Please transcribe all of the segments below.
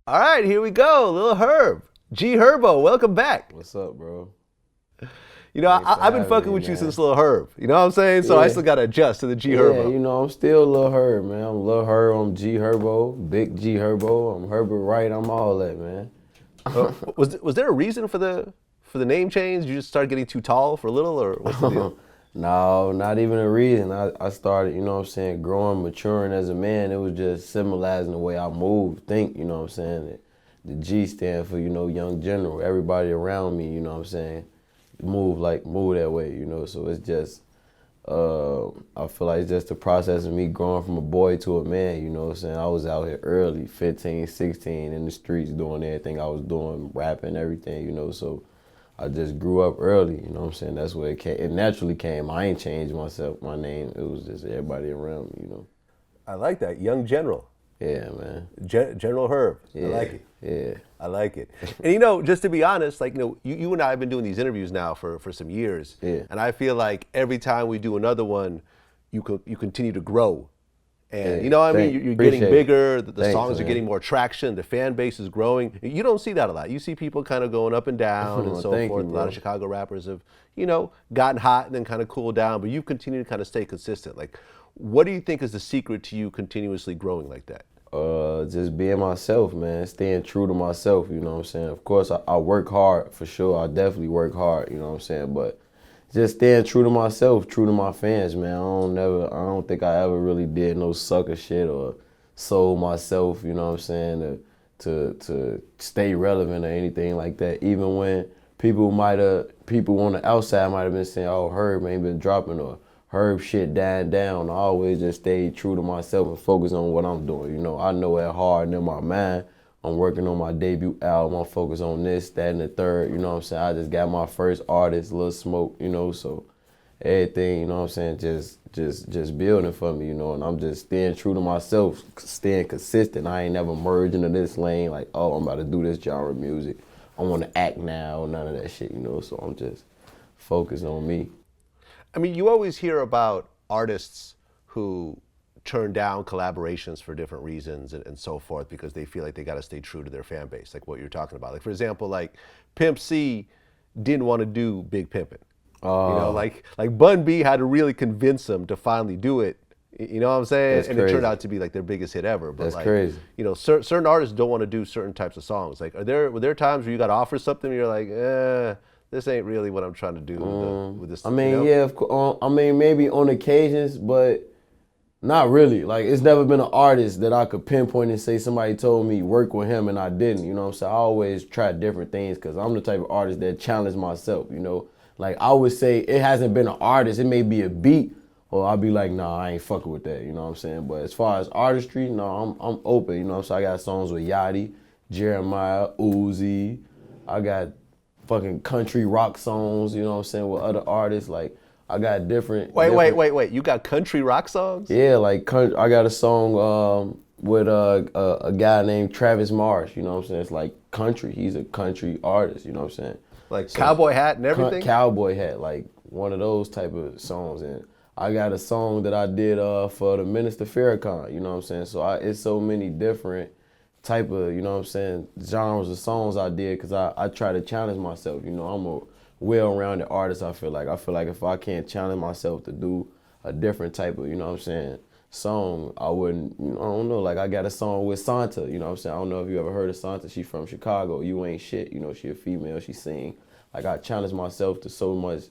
All right, here we go. Lil Herb. G Herbo, welcome back. What's up, bro? You know, Thanks for I've been having fucking me, with you man. since Lil Herb. You know what I'm saying? So I Yeah, still got to adjust to the G yeah, Herbo. I'm still Lil Herb, man. I'm Lil Herb, I'm G Herbo, Big G Herbo, I'm Herbert Wright, I'm all that, man. Was there a reason for the name change? You just started getting too tall for Little, or what's the deal? No, not even a reason. I started, growing, maturing as a man. It was just symbolizing the way I move, think, you know what I'm saying? The G stand for, young general. Everybody around me, you know what I'm saying? Move that way, So it's just, I feel like it's just the process of me growing from a boy to a man, you know what I'm saying? I was out here early, 15, 16, in the streets doing everything I was doing, rapping, everything, so I just grew up early, you know what I'm saying? That's where it came. It naturally came. I ain't changed myself, my name. It was just everybody around me. I like that. Young General. Yeah, man. General Herb. I Yeah, like it. yeah. I like it. And just to be honest, like, you and I have been doing these interviews now for some years. Yeah. And I feel like every time we do another one, you continue to grow. And Yeah, you know what I mean? You're getting appreciate it. bigger, the Thanks, songs are man. getting more traction, the fan base is growing. You don't see that a lot. You see people kind of going up and down and so Thank forth. you, A lot of bro. Chicago rappers have, gotten hot and then kind of cooled down, but you've continued to kind of stay consistent. Like, what do you think is the secret to you continuously growing like that? Just being myself, man. Staying true to myself, you know what I'm saying? Of course, I work hard, for sure. I definitely work hard, you know what I'm saying? But just staying true to myself, true to my fans, man. I don't think I ever really did no sucker shit or sold myself, you know what I'm saying, to stay relevant or anything like that. Even when people on the outside might have been saying, oh, Herb ain't been dropping, or Herb shit dying down. I always just stayed true to myself and focus on what I'm doing. I know at heart and in my mind, I'm working on my debut album. I'm focused on this, that, and the third. You know what I'm saying? I just got my first artist, Lil Smoke, so everything, you know what I'm saying, just building for me, and I'm just staying true to myself, staying consistent. I ain't never merged into this lane like, oh, I'm about to do this genre of music. I want to act now, none of that shit, so I'm just focused on me. I mean, you always hear about artists who turn down collaborations for different reasons and so forth because they feel like they got to stay true to their fan base, like what you're talking about. Like, for example, like Pimp C didn't want to do Big Pimpin'. Like Bun B had to really convince him to finally do it. You know what I'm saying? That's And it turned crazy. out to be like their biggest hit ever. But That's like, crazy. certain artists don't want to do certain types of songs. Like, were there times where you got offered something and you're like, this ain't really what I'm trying to do with this? I mean, yeah, of course. I mean, maybe on occasions, but not really. Like, it's never been an artist that I could pinpoint and say somebody told me work with him and I didn't. You know what I'm saying? I always try different things because I'm the type of artist that challenge myself. Like I would say, it hasn't been an artist. It may be a beat, or I'll be like, nah, I ain't fucking with that. You know what I'm saying? But as far as artistry, no, I'm open. You know what I'm saying? I got songs with Yachty, Jeremiah, Uzi. I got fucking country rock songs, you know what I'm saying, with other artists. Like, I got different. Wait. You got country rock songs? Yeah, like I got a song with a guy named Travis Marsh, you know what I'm saying? It's like country. He's a country artist, you know what I'm saying? Like cowboy hat and everything? Cowboy hat, like one of those type of songs. And I got a song that I did for the Minister Farrakhan, you know what I'm saying? So it's so many different type of, you know what I'm saying, genres of songs I did because I try to challenge myself. I'm a well-rounded artist, I feel like. I feel like if I can't challenge myself to do a different type of, you know what I'm saying, song, I wouldn't, I don't know, like I got a song with Santa, you know what I'm saying? I don't know if you ever heard of Santa. She from Chicago. You ain't shit, she a female, she sing. Like I challenged myself to so much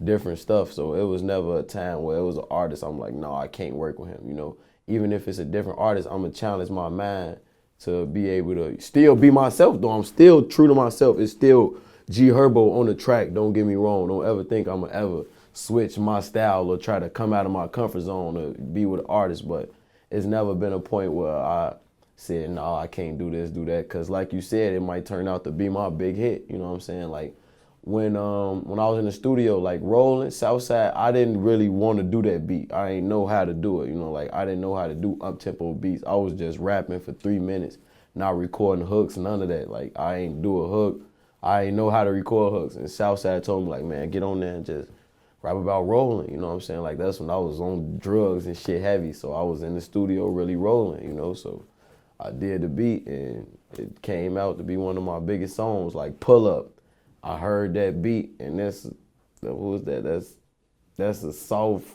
different stuff, so it was never a time where it was an artist I'm like, no, I can't work with him, Even if it's a different artist, I'm gonna challenge my mind to be able to still be myself, though. I'm still true to myself. It's still G Herbo on the track. Don't get me wrong. Don't ever think I'm gonna ever switch my style or try to come out of my comfort zone to be with an artist. But it's never been a point where I said, no, I can't do this, do that. Cause like you said, it might turn out to be my big hit. You know what I'm saying? Like when I was in the studio, like rolling Southside, I didn't really want to do that beat. I ain't know how to do it, like I didn't know how to do up-tempo beats. I was just rapping for 3 minutes, not recording hooks, none of that. Like I ain't do a hook. I ain't know how to record hooks. And Southside told me like, man, get on there and just rap about rolling, you know what I'm saying? Like that's when I was on drugs and shit heavy. So I was in the studio really rolling, so I did the beat and it came out to be one of my biggest songs, like Pull Up. I heard that beat and what was that? That's a soft,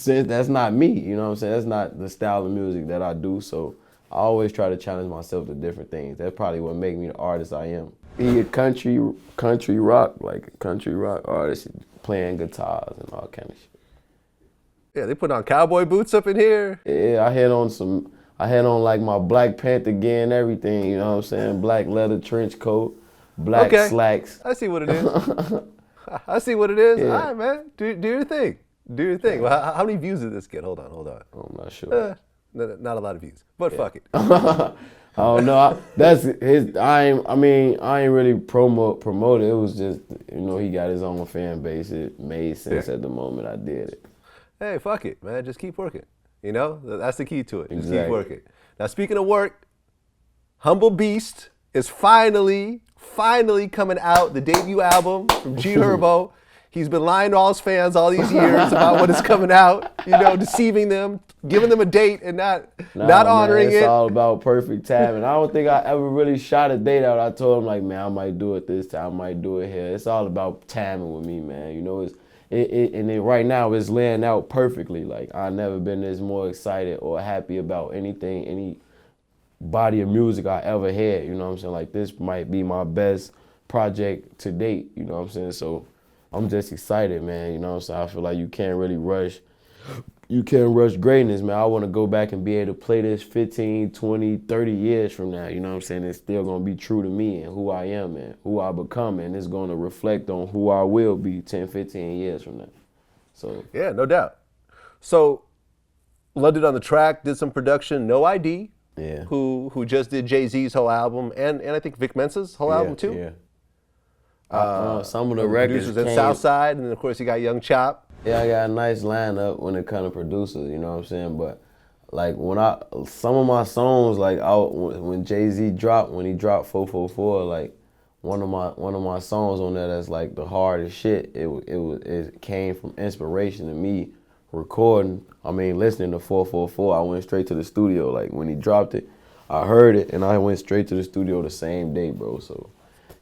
that's not me, you know what I'm saying? That's not the style of music that I do, so I always try to challenge myself to different things. That's probably what made me the artist I am. Be a country rock, like a country rock artist, playing guitars and all kind of shit. Yeah, they put on cowboy boots up in here. Yeah, I had on like my Black Panther gear and everything, you know what I'm saying? Black leather trench coat, black slacks. I see what it is. I see what it is. Yeah. All right, man. Do your thing. Do your thing. Well, how many views did this get? Hold on. I'm not sure. Not a lot of views, but fuck it. I don't know. That's his. I ain't really promote it. It was just, he got his own fan base. It made sense at the moment I did it. Hey, fuck it, man. Just keep working. That's the key to it. Just keep Exactly. working. Now, speaking of work, Humble Beast is finally coming out. The debut album from G Herbo. He's been lying to all his fans all these years about when it's coming out. Deceiving them, giving them a date, and not honoring man, it. It's all about perfect timing. I don't think I ever really shot a date out. I told him like, man, I might do it this time. I might do it here. It's all about timing with me, man. And then right now it's laying out perfectly. Like I've never been this more excited or happy about anything, any body of music I ever had. You know what I'm saying? Like this might be my best project to date. You know what I'm saying? So I'm just excited, man. You know what I'm saying? I feel like you can't rush greatness, man. I want to go back and be able to play this 15, 20, 30 years from now. You know what I'm saying? It's still going to be true to me and who I am and who I become. And it's going to reflect on who I will be 10, 15 years from now. So Yeah, no doubt. So, London on the track, did some production, No ID, yeah. who just did Jay-Z's whole album, and I think Vic Mensa's whole album too. Yeah. Some of the records Producers at Southside, and then of course you got Young Chop. Yeah, I got a nice lineup when it comes to producers, you know what I'm saying? But like some of my songs, like when Jay-Z dropped, when he dropped 444, like one of my songs on there that's like the hardest shit, it came from inspiration to me listening to 444. I went straight to the studio. Like when he dropped it, I heard it and I went straight to the studio the same day, bro. So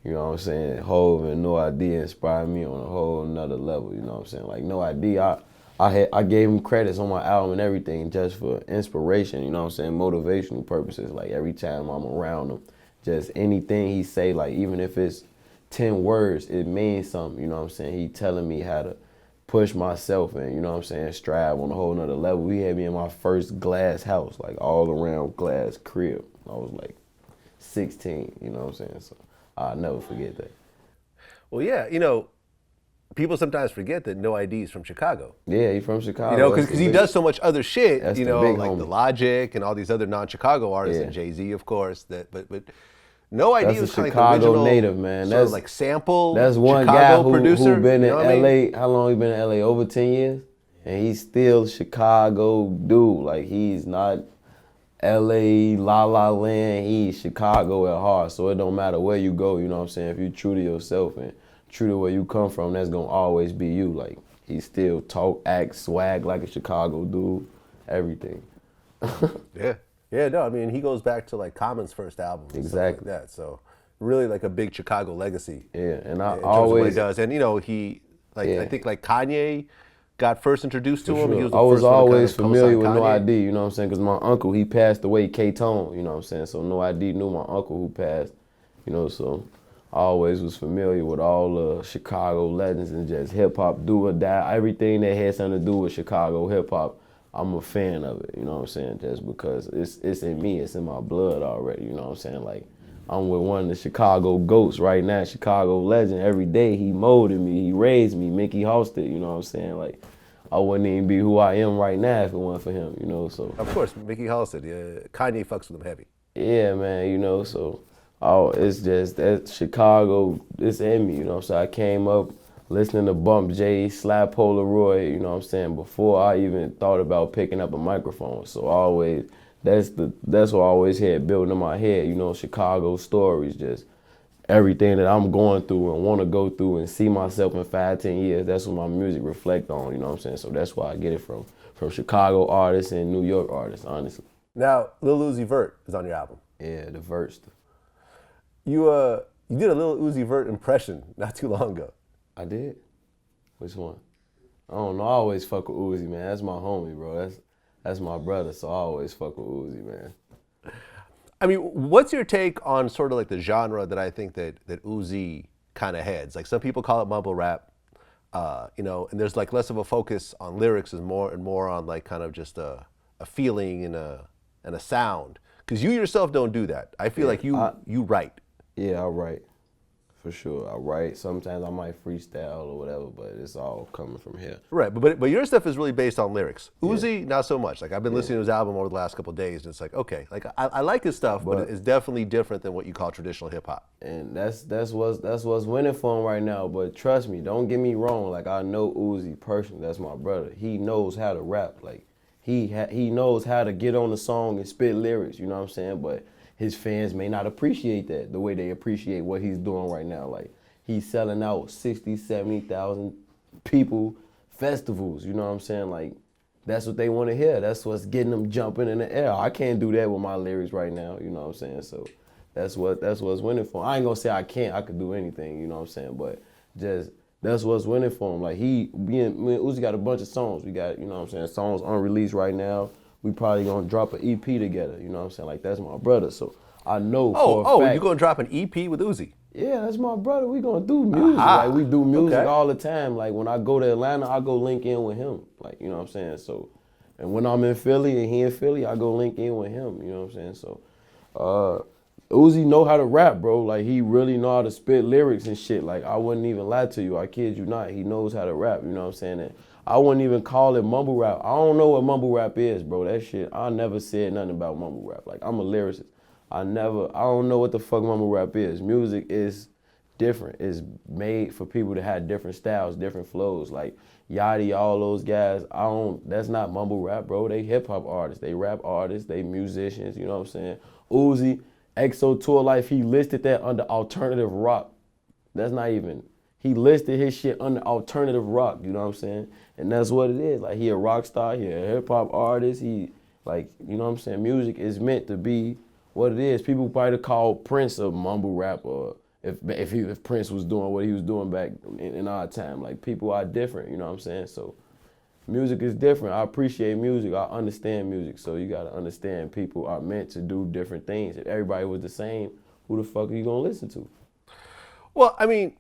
you know what I'm saying? Hov and No ID inspired me on a whole nother level, you know what I'm saying? Like No ID, I gave him credits on my album and everything just for inspiration, you know what I'm saying? Motivational purposes. Like every time I'm around him, just anything he say, like even if it's 10 words, it means something, you know what I'm saying? He telling me how to push myself and, you know what I'm saying, strive on a whole nother level. He had me in my first glass house, like all around glass crib. I was like 16, you know what I'm saying? So I'll never forget that. Well, yeah, people sometimes forget that No ID is from Chicago. Yeah, he's from Chicago. Because he does so much other shit, That's like homie. The Logic and all these other non-Chicago artists, and Jay-Z, of course. But No ID That's was a kind of Chicago like the original native, man. sort of That's like sample That's one Chicago guy producer. who been in what I mean? LA. How long he been in LA? Over 10 years? And he's still Chicago dude. Like he's not LA, La La Land, he's Chicago at heart. So it don't matter where you go, you know what I'm saying? If you're true to yourself and true to where you come from, that's gonna always be you. Like he still talk, act, swag like a Chicago dude, everything. Yeah, no, I mean, he goes back to like Common's first album. And Exactly. stuff like that. So really like a big Chicago legacy. Yeah, and I in terms of what he always does. And I think like Kanye got first introduced to him. Sure. He was the I was first one to always kind of familiar with co-sign No Kanye. ID, you know what I'm saying? Because my uncle, he passed away, K-Tone, you know what I'm saying? So No ID knew my uncle who passed, so I always was familiar with all the Chicago legends and just hip-hop, do or die. Everything that had something to do with Chicago hip-hop, I'm a fan of it, you know what I'm saying? Just because it's in me, it's in my blood already, you know what I'm saying? Like, I'm with one of the Chicago GOATs right now, Chicago legend. Every day he molded me, he raised me, Mickey Halstead, you know what I'm saying? Like, I wouldn't even be who I am right now if it wasn't for him, so. Of course, Mickey Halstead. Kanye fucks with him heavy. Yeah, man, so it's just that Chicago, it's in me, so I came up listening to Bump J, Slap Polaroid, you know what I'm saying, before I even thought about picking up a microphone. So that's what I always had building in my head, Chicago stories, just everything that I'm going through and want to go through and see myself in 5-10 years. That's what my music reflect on, you know what I'm saying? So that's why I get it from Chicago artists and New York artists, honestly. Now, Lil Uzi Vert is on your album. Yeah, the verse. You did a Lil Uzi Vert impression not too long ago. I did? Which one? I don't know. I always fuck with Uzi, man. That's my homie, bro. That's my brother, so I always fuck with Uzi, man. I mean, what's your take on sort of like the genre that I think that Uzi kind of heads? Like some people call it mumble rap, you know, and there's like less of a focus on lyrics and more on like kind of just a feeling and a sound. Because you yourself don't do that. I feel like you write. Yeah, I write. For sure. I write. Sometimes I might freestyle or whatever, but it's all coming from here. Right, but your stuff is really based on lyrics. Uzi, not so much. Like I've been listening to his album over the last couple of days, and it's like, okay, like I like his stuff, but it's definitely different than what you call traditional hip hop. And that's what's winning for him right now. But trust me, don't get me wrong. Like I know Uzi personally. That's my brother. He knows how to rap. Like he knows how to get on the song and spit lyrics. You know what I'm saying? But his fans may not appreciate that the way they appreciate what he's doing right now. Like he's selling out 60, 70,000 people festivals. You know what I'm saying? Like that's what they want to hear. That's what's getting them jumping in the air. I can't do that with my lyrics right now. You know what I'm saying? So that's what's winning for him. I ain't gonna say I can't. I could do anything. You know what I'm saying? But just that's what's winning for him. Like me and Uzi got a bunch of songs. We got, you know what I'm saying, songs unreleased right now. We probably gonna drop an EP together, you know what I'm saying? Like that's my brother, so I know for a fact. You gonna drop an EP with Uzi? Yeah, that's my brother. We gonna do music. Like we do music all the time. Like when I go to Atlanta, I go link in with him. Like, you know what I'm saying? So, and when I'm in Philly and he in Philly, I go link in with him, you know what I'm saying? So, Uzi know how to rap, bro. Like he really know how to spit lyrics and shit. Like I wouldn't even lie to you. I kid you not. He knows how to rap, you know what I'm saying? And I wouldn't even call it mumble rap. I don't know what mumble rap is, bro. That shit, I never said nothing about mumble rap. Like, I'm a lyricist. I don't know what the fuck mumble rap is. Music is different. It's made for people to have different styles, different flows. Like, Yachty, all those guys, that's not mumble rap, bro. They hip-hop artists. They rap artists. They musicians, you know what I'm saying? Uzi, EXO Tour Life, he listed that under alternative rock. That's not even... He listed his shit under alternative rock, you know what I'm saying? And that's what it is. Like, he a rock star, he a hip-hop artist, he, like, you know what I'm saying? Music is meant to be what it is. People probably call Prince a mumble rap, or if Prince was doing what he was doing back in our time. Like, people are different, you know what I'm saying? So, music is different. I appreciate music. I understand music. So, you got to understand people are meant to do different things. If everybody was the same, who the fuck are you going to listen to? Well, I mean,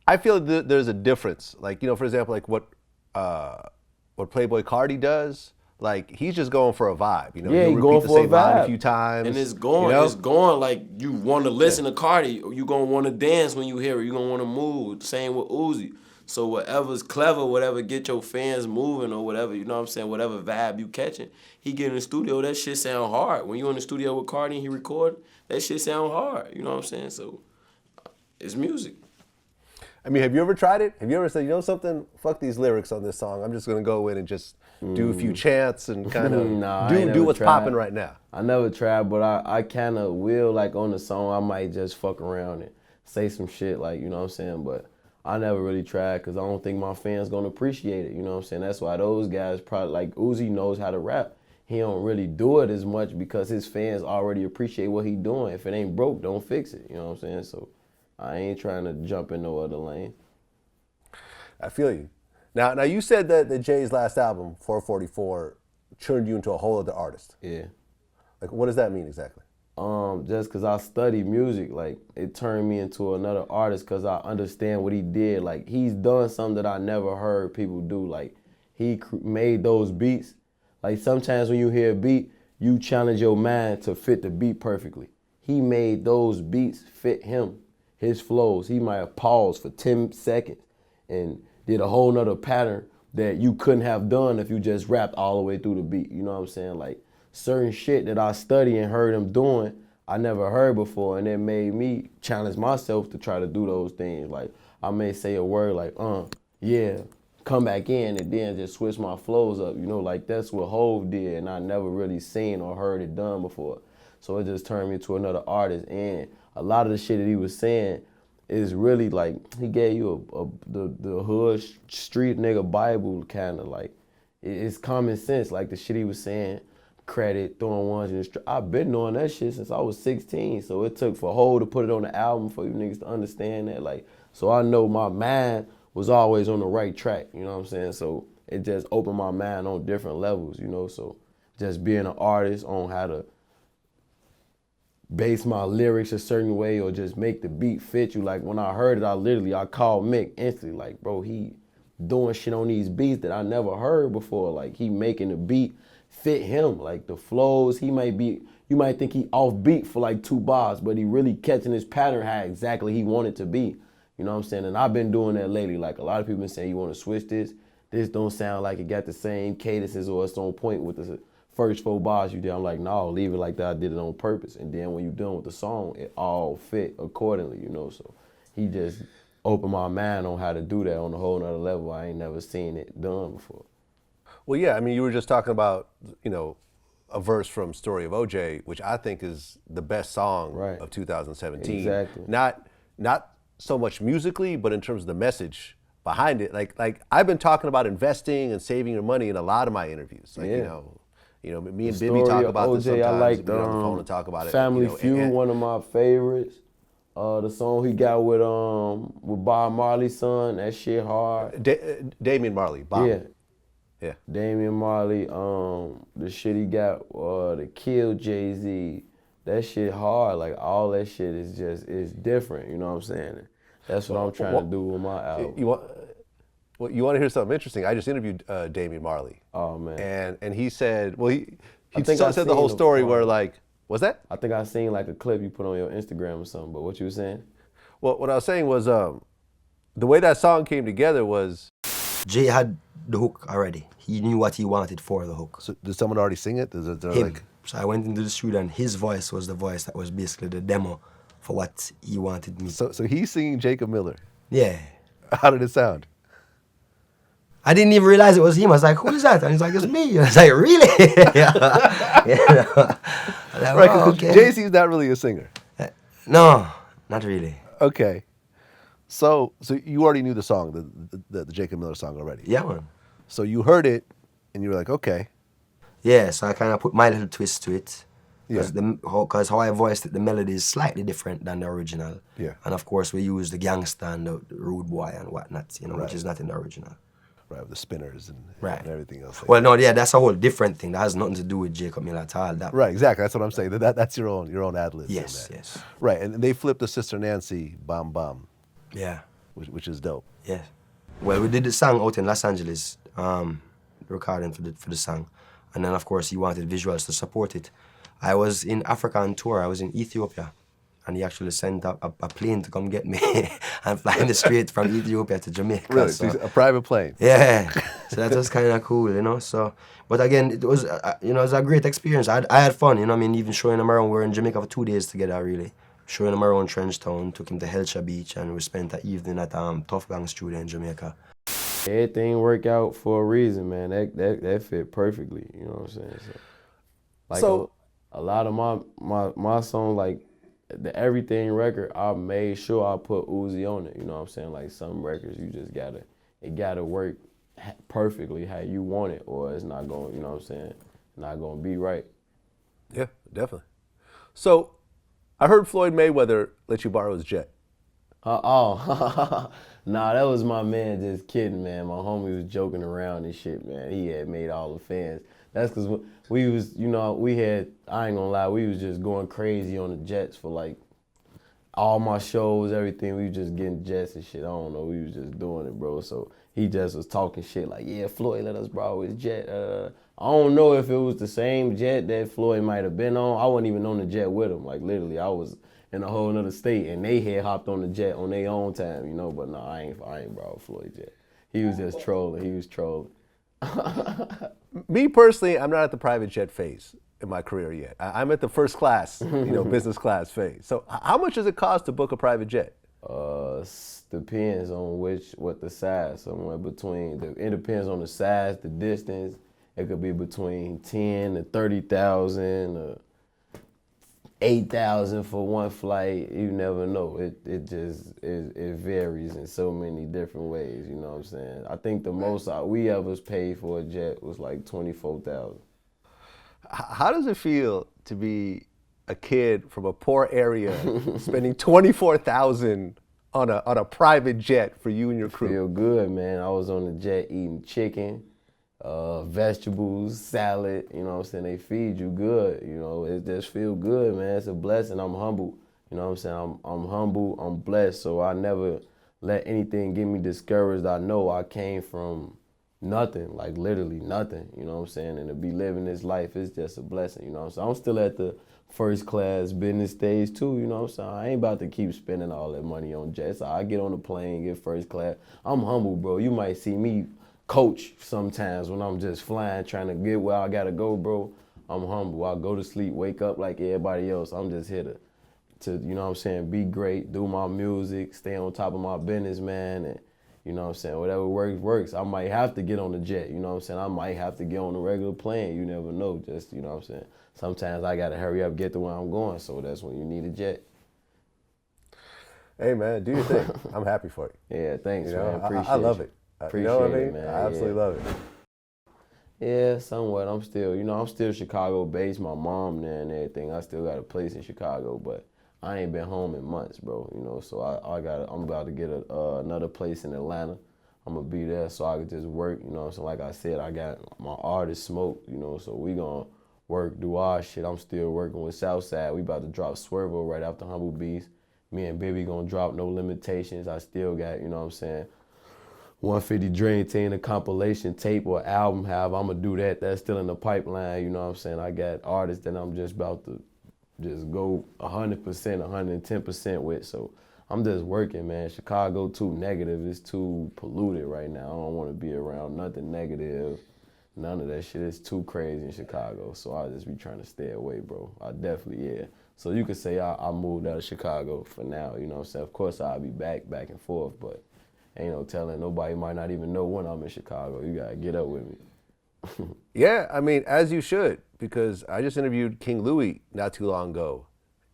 I feel that there's a difference. Like, you know, for example, like what Playboy Carti does, like he's just going for a vibe. You know, yeah, he'll repeat going the for same a vibe line a few times. and it's going, you know? it's going like you want to listen to Carti, or you gonna want to dance when you hear it. You gonna want to move. Same with Uzi. So whatever's clever, whatever get your fans moving or whatever, you know what I'm saying, whatever vibe you catching, he get in the studio, that shit sound hard. When you in the studio with Carti and he record, that shit sound hard. You know what I'm saying? So it's music. I mean, have you ever tried it? Have you ever said, you know something, fuck these lyrics on this song, I'm just gonna go in and just do a few chants and kind of do what's popping right now? I never tried, but I kind of will, like on the song, I might just fuck around and say some shit, like, you know what I'm saying? But I never really tried because I don't think my fans gonna appreciate it, you know what I'm saying? That's why those guys probably, like Uzi knows how to rap. He don't really do it as much because his fans already appreciate what he doing. If it ain't broke, don't fix it, you know what I'm saying? So I ain't trying to jump in no other lane. I feel you. Now you said that Jay's last album, 444, turned you into a whole other artist. Yeah. Like, what does that mean exactly? Just because I study music, like, it turned me into another artist because I understand what he did. Like, he's done something that I never heard people do. Like, he made those beats. Like, sometimes when you hear a beat, you challenge your mind to fit the beat perfectly. He made those beats fit him. His flows, he might have paused for 10 seconds and did a whole nother pattern that you couldn't have done if you just rapped all the way through the beat. You know what I'm saying? Like, certain shit that I study and heard him doing, I never heard before, and it made me challenge myself to try to do those things. Like, I may say a word like, yeah, come back in, and then just switch my flows up. You know, like that's what Hov did, and I never really seen or heard it done before. So it just turned me to another artist, and a lot of the shit that he was saying is really like, he gave you the hood street nigga Bible kind of like, it's common sense, like the shit he was saying. credit, throwing ones in the street. I've been doing that shit since I was 16. So it took for Ho to put it on the album for you niggas to understand that. Like, so I know my mind was always on the right track, you know what I'm saying? So it just opened my mind on different levels, you know? So just being an artist on how to base my lyrics a certain way or just make the beat fit you. Like when I heard it, I called Mick instantly, like, bro, he doing shit on these beats that I never heard before. Like he making the beat fit him. Like the flows, you might think he off beat for like 2 bars, but he really catching his pattern how exactly he wanted to be. You know what I'm saying? And I've been doing that lately. Like a lot of people been saying, you want to switch this? This don't sound like it got the same cadences or it's on point with the first 4 bars you did. I'm like, no, leave it like that. I did it on purpose. And then when you done with the song, it all fit accordingly, you know? So he just opened my mind on how to do that on a whole nother level. I ain't never seen it done before. Well, yeah, I mean, you were just talking about, you know, a verse from Story of OJ, which I think is the best song Right. of 2017. Exactly. Not so much musically, but in terms of the message behind it. Like I've been talking about investing and saving your money in a lot of my interviews. Like, Yeah. you know, me and The Bibby talk Story of about this OJ, sometimes. I like we get on the phone and talk about it. Family you know, Feud, one of my favorites. The song he got with Bob Marley's son, that shit hard. Damian Marley, Bob. Yeah. Yeah. Damian Marley, the shit he got to kill Jay-Z, that shit hard. Like all that shit is different, you know what I'm saying? That's what I'm trying to do with my album. You want to hear something interesting? I just interviewed Damian Marley. Oh man. And he said, well, he I think I said the seen whole the story part. where like, was that? I think I seen like a clip you put on your Instagram or something, but what you were saying? Well, what I was saying was the way that song came together was. Jay had the hook already. He knew what he wanted for the hook. So did someone already sing it? Him. Like, So I went into the studio and his voice was the voice that was basically the demo for what he wanted me. so he's singing Jacob Miller. Yeah. How did it sound? I didn't even realize it was him. I was like, who is that? And he's like, it's me. And I was like, really? Yeah. I was like, Right, oh, because okay. Jay-Z's not really a singer. No, not really. Okay. So you already knew the song, the Jacob Miller song already. Yeah, man. So you heard it, and you were like, okay. Yeah, so I kind of put my little twist to it. Yeah. Because how I voiced it, the melody is slightly different than the original. Yeah. And of course, we use the gangsta and the rude boy and whatnot, you know, Right. which is not in the original. Right, with the spinners and Right. everything else. Well, no, yeah, that's a whole different thing. That has nothing to do with Jacob Miller at all. That, Right, exactly. That's what I'm saying. That's your own ad-libs. Yes, in that. yes. Right, and they flipped the Sister Nancy Bam Bam, Yeah, which is dope. yeah. Well, we did the song out in Los Angeles, recording for the song. And then, of course, he wanted visuals to support it. I was in Africa on tour. I was in Ethiopia. And he actually sent a plane to come get me and fly me straight from Ethiopia to Jamaica. Really, So, a private plane. yeah, so that was kind of cool, you know. So, but again, it was, it was a great experience. I had fun, you know. I mean, even showing him around. We were in Jamaica for 2 days together, really. Showing him around Trenchtown, took him to Helsha Beach, and we spent the evening at Tough Gang Studio in Jamaica. Everything worked out for a reason, man. That fit perfectly, you know what I'm saying? So, a lot of my songs, like the Everything record, I made sure I put Uzi on it, you know what I'm saying? Like some records, it gotta work perfectly how you want it, or it's not going, you know what I'm saying, not gonna be right. Yeah, definitely. So, I heard Floyd Mayweather let you borrow his jet. Nah, that was my man just kidding, man. My homie was joking around and shit, man. He had made all the fans. That's because we was, you know, I ain't gonna lie, we was just going crazy on the jets for like all my shows, everything. We was just getting jets and shit. I don't know, we was just doing it, bro. So he just was talking shit like, yeah, Floyd let us borrow his jet. I don't know if it was the same jet that Floyd might have been on. I wasn't even on the jet with him. Like literally, I was in a whole nother state, and they had hopped on the jet on their own time, you know. But no, I ain't borrow Floyd jet. He was just trolling. He was trolling. Me personally, I'm not at the private jet phase in my career yet. I'm at the first class, business class phase. So how much does it cost to book a private jet? Depends on what the size. Somewhere between, it depends on the size, the distance. It could be between 10 to 30,000, 8,000 for one flight. You never know. It varies in so many different ways. You know what I'm saying? I think the most we ever paid for a jet was like 24,000. How does it feel to be a kid from a poor area spending $24,000 on a private jet for you and your crew? Feel good, man. I was on the jet eating chicken, vegetables, salad, you know what I'm saying? They feed you good, you know, it just feel good, man. It's a blessing. I'm humble, you know what I'm saying? I'm humble, I'm blessed, so I never let anything get me discouraged. I know I came from nothing, like literally nothing, you know what I'm saying? And to be living this life is just a blessing, you know what I'm saying? I'm still at the first class business stage too, you know what I'm saying? I ain't about to keep spending all that money on jets. I get on the plane, get first class. I'm humble, bro. You might see me coach sometimes when I'm just flying, trying to get where I gotta go, bro. I'm humble. I go to sleep, wake up like everybody else. I'm just here to you know what I'm saying, be great, do my music, stay on top of my business, man, and you know what I'm saying, whatever works. I might have to get on the jet, you know what I'm saying? I might have to get on the regular plane, you never know, just, you know what I'm saying? Sometimes I gotta hurry up, get to where I'm going, so that's when you need a jet. Hey man, do your thing. I'm happy for you. Yeah, thanks, You know, man. Appreciate I love you. it. Appreciate You know what I it, mean? man. I absolutely love it. Yeah, somewhat. I'm still Chicago based. My mom there and everything. I still got a place in Chicago, but I ain't been home in months, bro. You know, so I'm about to get another place in Atlanta. I'm gonna be there so I can just work. You know, so like I said, I got my artist Smoke. You know, so we gonna work, do our shit. I'm still working with Southside. We about to drop Swervo right after Humble Beast. Me and Bibby gonna drop No Limitations. I still got, you know what I'm saying, 150 Dream Team, a compilation tape or album, however, I'm gonna do that. That's still in the pipeline, you know what I'm saying? I got artists that I'm just about to just go 100%, 110% with. So I'm just working, man. Chicago too negative. It's too polluted right now. I don't wanna be around nothing negative. None of that shit. It's too crazy in Chicago. So I just be trying to stay away, bro. I definitely, yeah. So you could say I moved out of Chicago for now, you know what I'm saying? Of course I'll be back and forth, but ain't no telling. Nobody might not even know when I'm in Chicago. You gotta get up with me. Yeah, I mean, as you should, because I just interviewed King Louis not too long ago,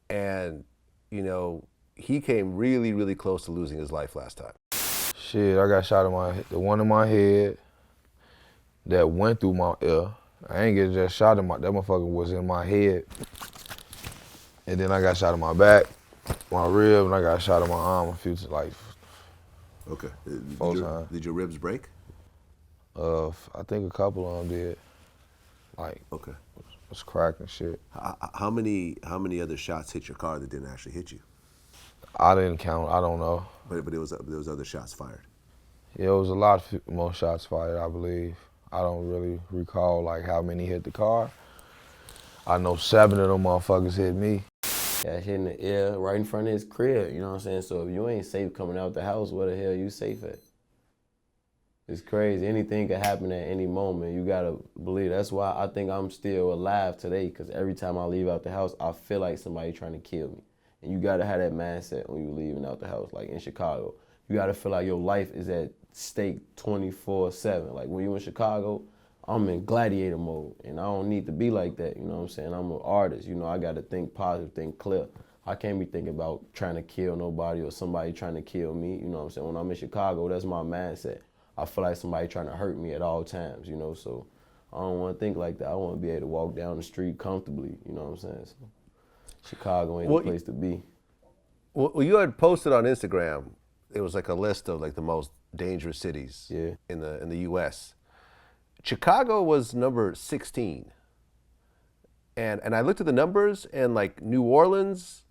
and you know, he came really, really close to losing his life last time. Shit, I got shot in the one in my head that went through my ear. I ain't get just shot in that motherfucker was in my head. And then I got shot in my back, my rib, and I got shot in my arm a few times. Okay. Did your ribs break? I think a couple of them did. Like, Okay. was cracking shit. How many other shots hit your car that didn't actually hit you? I didn't count. I don't know. But there was other shots fired. Yeah, it was a lot more shots fired, I believe. I don't really recall like how many hit the car. I know 7 of them motherfuckers hit me. Got hit in the ear right in front of his crib, you know what I'm saying? So if you ain't safe coming out the house, where the hell you safe at? It's crazy. Anything can happen at any moment. You gotta believe. That's why I think I'm still alive today, because every time I leave out the house, I feel like somebody trying to kill me. And you gotta have that mindset when you leaving out the house, like in Chicago. You gotta feel like your life is at stake 24/7. Like when you in Chicago, I'm in gladiator mode, and I don't need to be like that, you know what I'm saying? I'm an artist, you know, I gotta think positive, think clear. I can't be thinking about trying to kill nobody or somebody trying to kill me, you know what I'm saying? When I'm in Chicago, that's my mindset. I feel like somebody trying to hurt me at all times, you know, so I don't wanna think like that. I wanna be able to walk down the street comfortably, you know what I'm saying? So Chicago ain't the place to be. Well, you had posted on Instagram, it was like a list of like the most dangerous cities in the U.S. Chicago was number 16. And I looked at the numbers, and like New Orleans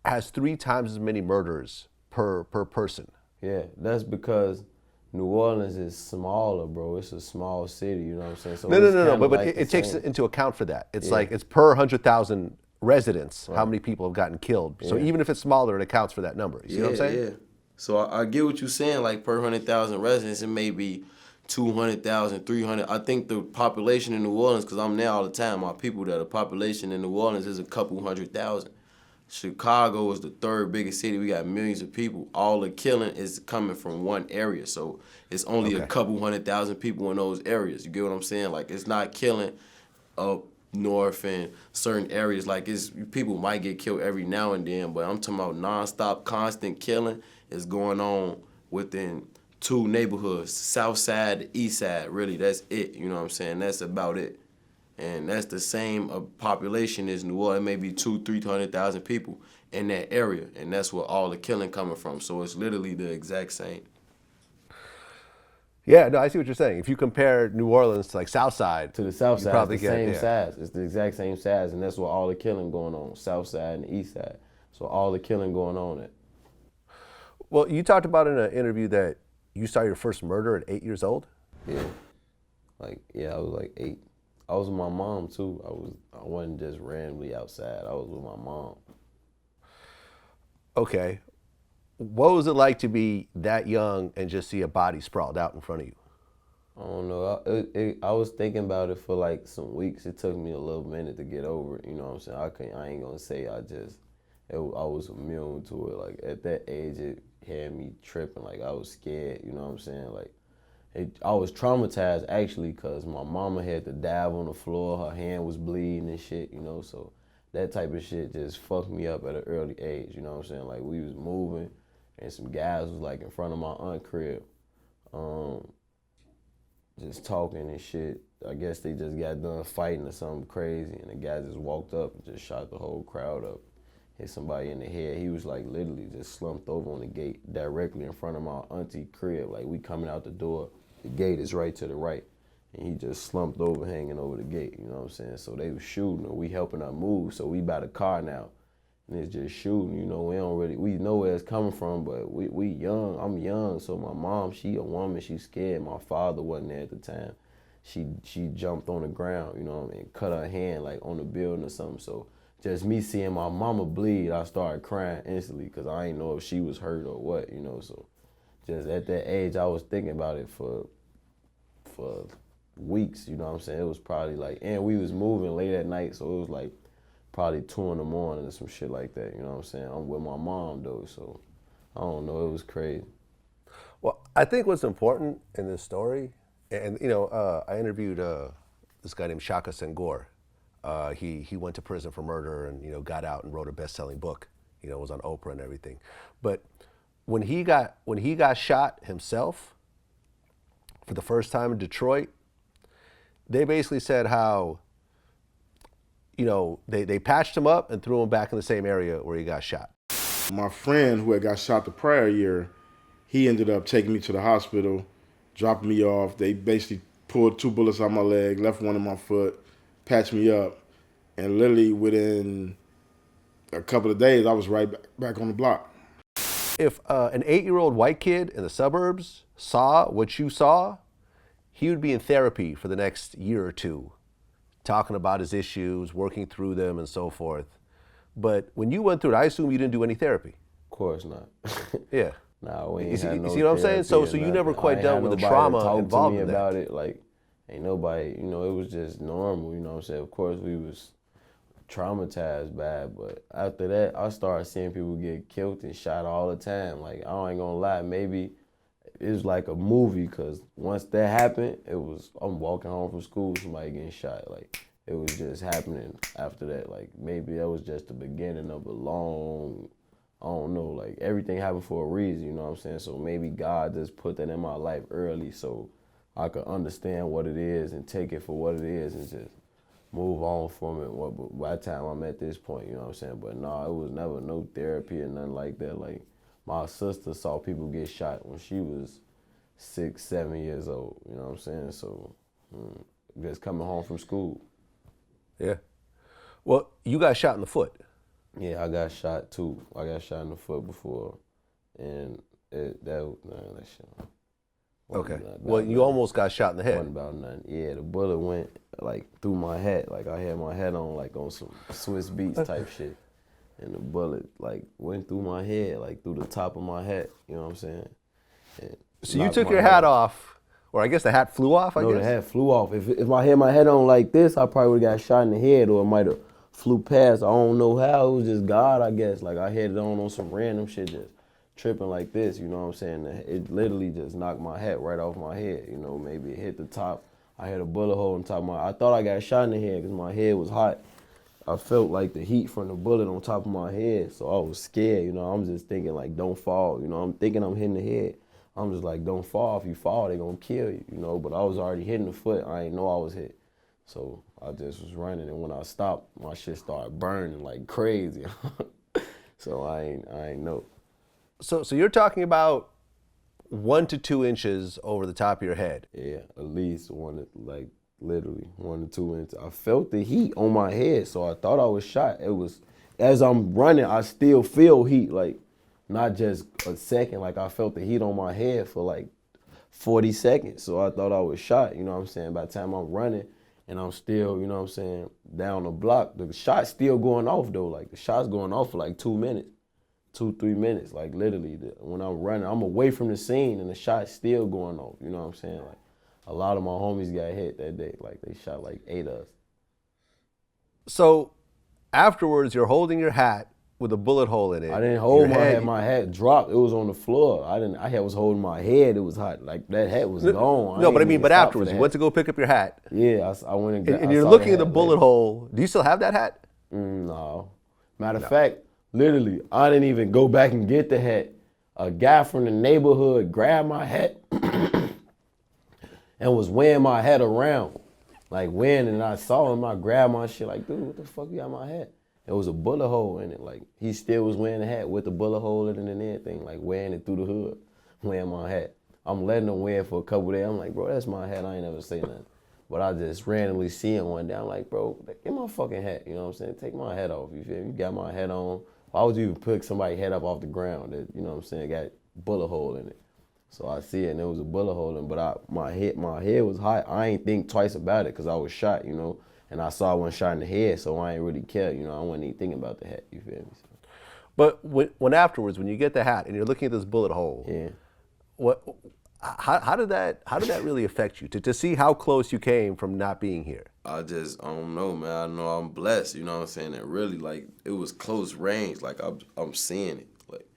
has 3 times as many murders per person. Yeah, that's because New Orleans is smaller, bro. It's a small city, you know what I'm saying? So No, but like it takes into account for that. It's like it's per 100,000 residents, how many people have gotten killed. So even if it's smaller, it accounts for that number. You see what I'm saying? Yeah. So I get what you're saying, like per 100,000 residents, it may be 200,000, 300. I think the population in New Orleans, because I'm there all the time, my people there, the population in New Orleans is a couple 100,000. Chicago is the 3rd biggest city. We got millions of people. All the killing is coming from one area. So it's only a couple 100,000 people in those areas. You get what I'm saying? Like, it's not killing up north and certain areas. Like, people might get killed every now and then, but I'm talking about nonstop, constant killing is going on within 2 neighborhoods, south side, the east side. Really, that's it. You know what I'm saying? That's about it. And that's the same population as New Orleans, maybe 200,000-300,000 people in that area. And that's where all the killing coming from. So it's literally the exact same. Yeah, no, I see what you're saying. If you compare New Orleans to like South Side, To the South you Side, probably it's the get same size. It's the exact same size, and that's where all the killing going on, South Side and East Side. So all the killing going on at. Well, you talked about in an interview that you saw your first murder at 8 years old. Yeah. I was like 8. I was with my mom too. I wasn't just randomly outside. I was with my mom. Okay. What was it like to be that young and just see a body sprawled out in front of you? I don't know. I was thinking about it for like some weeks. It took me a little minute to get over it. You know what I'm saying? I ain't gonna say I was immune to it. Like at that age, it had me tripping. Like I was scared. You know what I'm saying? Like I was traumatized actually because my mama had to dive on the floor. Her hand was bleeding and shit. You know, so that type of shit just fucked me up at an early age. You know what I'm saying? Like we was moving, and some guys was like in front of my aunt crib. Just talking and shit. I guess they just got done fighting or something crazy, and the guy just walked up and just shot the whole crowd up, hit somebody in the head. He was like literally just slumped over on the gate directly in front of my auntie crib. Like we coming out the door, the gate is right to the right, and he just slumped over, hanging over the gate. You know what I'm saying? So they was shooting, and we helping her move. So we by the car now, and it's just shooting. You know, we know where it's coming from, but we young. I'm young, so my mom, she a woman, she scared. My father wasn't there at the time. She jumped on the ground, you know what I mean, cut her hand like on the building or something. So just me seeing my mama bleed, I started crying instantly because I didn't know if she was hurt or what, you know. So just at that age, I was thinking about it for weeks, you know what I'm saying. It was probably like, and we was moving late at night, so it was like probably 2 in the morning or some shit like that, you know what I'm saying. I'm with my mom though, so I don't know, it was crazy. Well, I think what's important in this story, and you know, I interviewed this guy named Shaka Senghor. He went to prison for murder and, you know, got out and wrote a best-selling book. You know, was on Oprah and everything. But when he got shot himself for the first time in Detroit, they basically said how, you know, they patched him up and threw him back in the same area where he got shot. My friend who had got shot the prior year, he ended up taking me to the hospital, dropping me off. They basically pulled 2 bullets out my leg, left one in my foot, patched me up, and literally within a couple of days, I was right back on the block. If an 8-year-old white kid in the suburbs saw what you saw, he would be in therapy for the next year or two, talking about his issues, working through them, and so forth. But when you went through it, I assume you didn't do any therapy. Of course not. Yeah. Nah, we ain't You see, had no you see what I'm saying? So therapy or you never nothing. quite I ain't dealt had with the nobody trauma to talk involved to me in that. about it. Like, ain't nobody, you know, it was just normal, you know what I'm saying? Of course, we was traumatized bad, but after that, I started seeing people get killed and shot all the time. Like, I ain't gonna lie, maybe it was like a movie, because once that happened, I'm walking home from school, somebody getting shot. Like, it was just happening after that. Like, maybe that was just the beginning of a long, I don't know, like everything happened for a reason, you know what I'm saying? So maybe God just put that in my life early so I could understand what it is and take it for what it is and just move on from it. By the time I'm at this point, you know what I'm saying? But no, it was never no therapy or nothing like that. Like, my sister saw people get shot when she was 6, 7 years old, you know what I'm saying? So just coming home from school. Yeah. Well, you got shot in the foot. Yeah, I got shot too. I got shot in the foot before, and that shit. Okay. Well, you almost got shot in the head. Wasn't about nothing. Yeah, the bullet went like through my hat. Like, I had my hat on like on some Swiss Beats type shit, and the bullet like went through my head, like through the top of my hat. You know what I'm saying? And So you took your hat off, or I guess the hat flew off, I guess? No, the hat flew off. If I had my hat on like this, I probably would have got shot in the head, or it might have flew past. I don't know how. It was just God, I guess. Like, I had it on some random shit, just tripping like this, you know what I'm saying? It literally just knocked my hat right off my head, you know, maybe it hit the top. I had a bullet hole on top of I thought I got shot in the head because my head was hot. I felt like the heat from the bullet on top of my head, so I was scared, you know. I'm just thinking, like, don't fall, you know. I'm thinking I'm hitting the head. I'm just like, don't fall. If you fall, they gonna kill you, you know. But I was already hitting the foot. I didn't know I was hit. So I just was running, and when I stopped, my shit started burning like crazy. So I ain't know. So you're talking about 1 to 2 inches over the top of your head. Yeah, at least like literally 1 to 2 inches. I felt the heat on my head, so I thought I was shot. It was, as I'm running, I still feel heat, like not just a second, like I felt the heat on my head for like 40 seconds. So I thought I was shot, you know what I'm saying? By the time I'm running and I'm still, you know what I'm saying, down the block, the shot's still going off though. Like the shot's going off for like 2 minutes. 2-3 minutes, like literally. When I'm running, I'm away from the scene and the shot's still going off. You know what I'm saying? Like a lot of my homies got hit that day. Like they shot like 8 of us. So afterwards, you're holding your hat with a bullet hole in it. I didn't hold Your my hat. My hat dropped. It was on the floor. I was holding my head. It was hot. Like that hat was gone. No, but I mean, but afterwards, you went to go pick up your hat. Yeah, I went and got. And you're looking at the bullet hole. Do you still have that hat? No. Matter of fact, literally, I didn't even go back and get the hat. A guy from the neighborhood grabbed my hat and was wearing my hat around. Like wearing it, and I saw him, I grabbed my shit like, dude, what the fuck you got my hat? There was a bullet hole in it. Like he still was wearing the hat with the bullet hole in it and everything, like wearing it through the hood, wearing my hat. I'm letting him wear it for a couple days. I'm like, bro, that's my hat. I ain't never say nothing. But I just randomly see him one day. I'm like, bro, get my fucking hat. You know what I'm saying? Take my hat off. You feel me? You got my hat on. Why would you even pick somebody's head up off the ground that, you know what I'm saying, got bullet hole in it? So I see it, and there was a bullet hole in it, but my head was hot. I ain't think twice about it because I was shot, you know, and I saw one shot in the head, so I ain't really care, you know. I wasn't even thinking about the hat, you feel me? So, But when afterwards, when you get the hat and you're looking at this bullet hole, yeah. How did that really affect you to see how close you came from not being here? I don't know, man. I know I'm blessed, you know what I'm saying? That really, like, it was close range. Like, I'm seeing it. Like,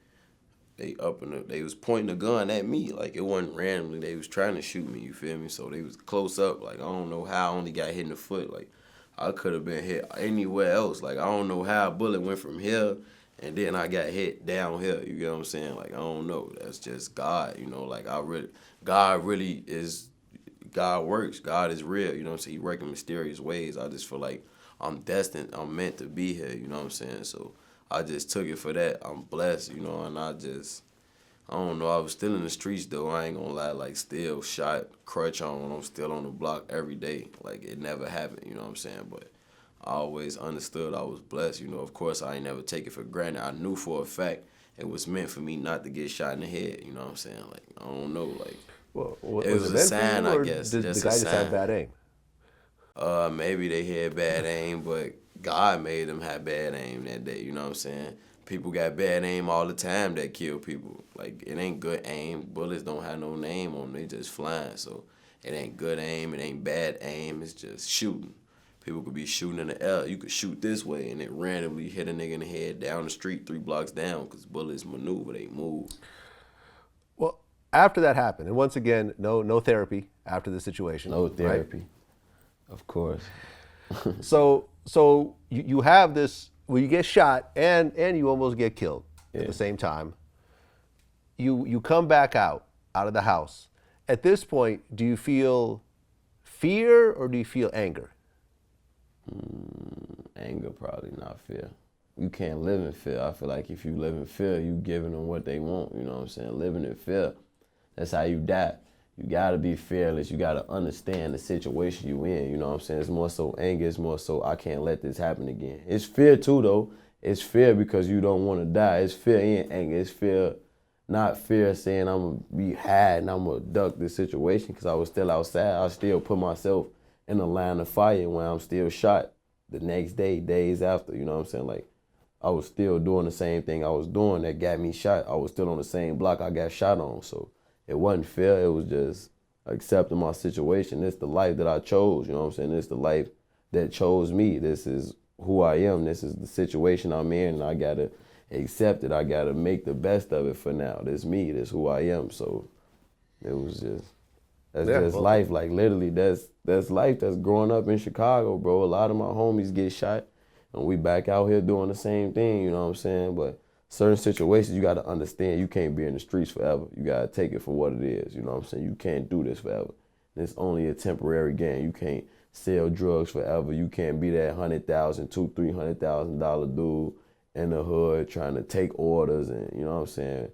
they was pointing a gun at me. Like, it wasn't randomly. They was trying to shoot me, you feel me? So they was close up. Like, I don't know how I only got hit in the foot. Like, I could have been hit anywhere else. Like, I don't know how a bullet went from here and then I got hit down here. You get what I'm saying? Like, I don't know. That's just God, you know? Like, God really is... God works. God is real. You know what I'm saying? He works in mysterious ways. I just feel like I'm destined. I'm meant to be here. You know what I'm saying? So I just took it for that. I'm blessed, you know, and I don't know. I was still in the streets, though. I ain't gonna lie. Like, still shot, crutch on. I'm still on the block every day. Like, it never happened. You know what I'm saying? But I always understood I was blessed. You know, of course, I ain't never take it for granted. I knew for a fact it was meant for me not to get shot in the head. You know what I'm saying? Like, I don't know. Like, Well, it was a sign, I guess. Did the guy just have bad aim? Maybe they had bad aim, but God made them have bad aim that day. You know what I'm saying? People got bad aim all the time that kill people. Like, it ain't good aim. Bullets don't have no name on them. They just flying. So it ain't good aim. It ain't bad aim. It's just shooting. People could be shooting in the air. You could shoot this way and it randomly hit a nigga in the head down the street 3 blocks down because bullets maneuver. They move. Well, after that happened, and once again, no therapy after the situation. No therapy, right? Of course. So you have this, well, you get shot and you almost get killed at the same time. You come back out of the house. At this point, do you feel fear or do you feel anger? Anger, probably, not fear. You can't live in fear. I feel like if you live in fear, you giving them what they want. You know what I'm saying? Living in fear, that's how you die. You gotta be fearless. You gotta understand the situation you in. You know what I'm saying? It's more so anger. It's more so I can't let this happen again. It's fear too, though. It's fear because you don't want to die. It's fear and anger. It's fear, not fear saying I'm gonna be hiding. I'm gonna duck this situation because I was still outside. I still put myself in the line of fire when I'm still shot the next day, days after. You know what I'm saying? Like, I was still doing the same thing I was doing that got me shot. I was still on the same block I got shot on. So it wasn't fear. It was just accepting my situation. It's the life that I chose. You know what I'm saying? It's the life that chose me. This is who I am. This is the situation I'm in, and I got to accept it. I got to make the best of it for now. This me. This who I am. So it was just, that's life. Like, literally, that's life. That's growing up in Chicago, bro. A lot of my homies get shot, and we back out here doing the same thing, you know what I'm saying? But certain situations, you got to understand you can't be in the streets forever. You got to take it for what it is, you know what I'm saying? You can't do this forever. It's only a temporary game. You can't sell drugs forever. You can't be that $100,000, $200,000-$300,000 dude in the hood trying to take orders, and you know what I'm saying.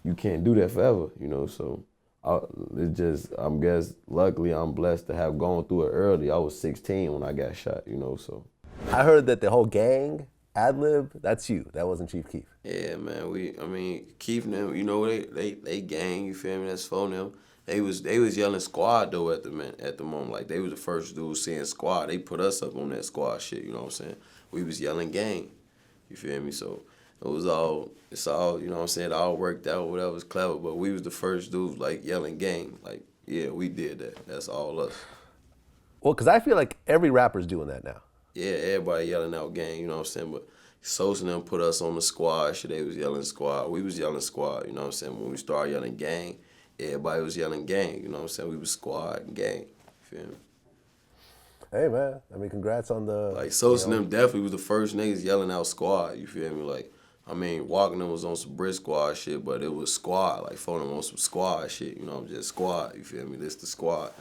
You can't do that forever, you know. So I'm guess luckily I'm blessed to have gone through it early. I was 16 when I got shot, you know. So I heard that the whole gang ad-lib, that's you. That wasn't Chief Keef. yeah, man. Keith and them, you know, they gang. You feel me? That's for them. They was yelling squad though at the moment. Like they was the first dudes saying squad. They put us up on that squad shit. You know what I'm saying? We was yelling gang. You feel me? So it's all, you know what I'm saying? It all worked out. Whatever was clever. But we was the first dudes like yelling gang. Like yeah, we did that. That's all us. Well, because I feel like every rapper's doing that now. Yeah, everybody yelling out gang. You know what I'm saying? But Sosa and them put us on the squad. Shit, they was yelling squad. We was yelling squad. You know what I'm saying? When we started yelling gang, everybody was yelling gang, you know what I'm saying? We was squad and gang, you feel me? Hey, man, I mean, congrats on the... Like, Sosa and them definitely was the first niggas yelling out squad, you feel me? Like, I mean, Walking them was on some brick squad shit, but it was squad, like, phone them on some squad shit, you know, just squad, you feel me? This the squad.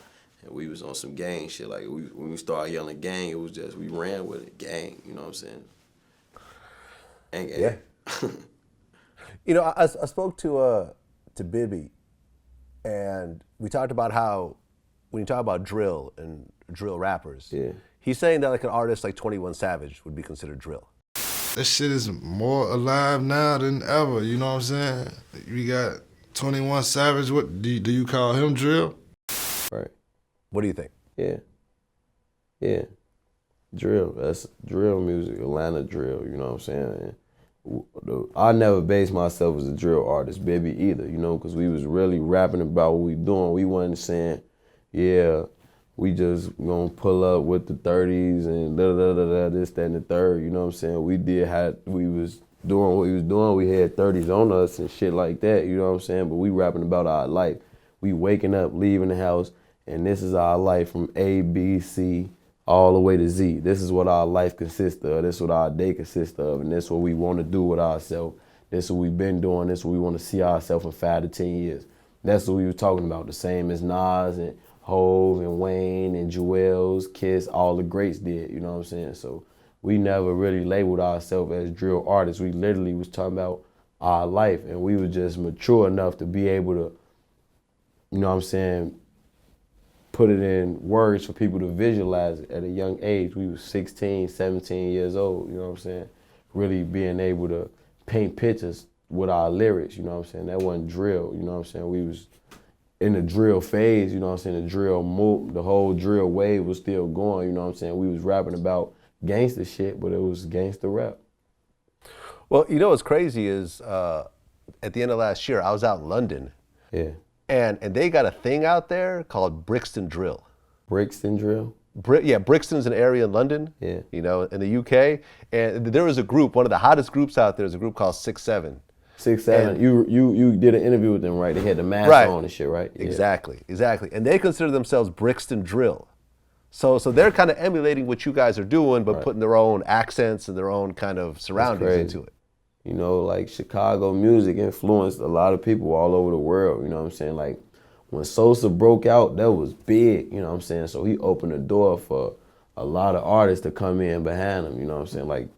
And we was on some gang shit, like, when we started yelling gang, it was just, we ran with it, gang, you know what I'm saying? And gang. Yeah. You know, I spoke to Bibby, and we talked about how when you talk about drill and drill rappers, Yeah. he's saying that like an artist like 21 Savage would be considered drill. That shit is more alive now than ever, you know what I'm saying? You got 21 Savage, what do you call him drill? Right. What do you think? Yeah. Yeah. Drill. That's drill music, Atlanta drill, you know what I'm saying? And I never based myself as a drill artist, baby, either, you know, because we was really rapping about what we doing. We wasn't saying, yeah, we just gonna pull up with the 30s and da-da-da-da, this, that, and the third, you know what I'm saying? We was doing what we was doing. We had 30s on us and shit like that, you know what I'm saying? But we rapping about our life. We waking up, leaving the house, and this is our life from A, B, C, all the way to Z. This is what our life consists of. This is what our day consists of. And this is what we want to do with ourselves. This is what we've been doing. This is what we want to see ourselves in 5 to 10 years. That's what we were talking about. The same as Nas and Hov and Wayne and Jewels, Kiss, all the greats did. You know what I'm saying? So we never really labeled ourselves as drill artists. We literally was talking about our life. And we were just mature enough to be able to, you know what I'm saying, put it in words for people to visualize it at a young age. We was 16, 17 years old, you know what I'm saying? Really being able to paint pictures with our lyrics, you know what I'm saying? That wasn't drill, you know what I'm saying? We was in the drill phase, you know what I'm saying? The drill move, the whole drill wave was still going, you know what I'm saying? We was rapping about gangster shit, but it was gangster rap. Well, you know what's crazy is at the end of last year, I was out in London. Yeah. And they got a thing out there called Brixton Drill. Brixton Drill? Yeah, Brixton's an area in London, Yeah. you know, in the UK. And there was a group, one of the hottest groups out there is a group called 6-7. 6-7. And- you did an interview with them, right? They had the mask Right. on and shit, right? Yeah. Exactly. And they consider themselves Brixton Drill. So they're kind of emulating what you guys are doing, but putting their own accents and their own kind of surroundings crazy. into it. You know, like Chicago music influenced a lot of people all over the world, you know what I'm saying? Like when Sosa broke out, that was big, you know what I'm saying? So he opened the door for a lot of artists to come in behind him, you know what I'm saying? Like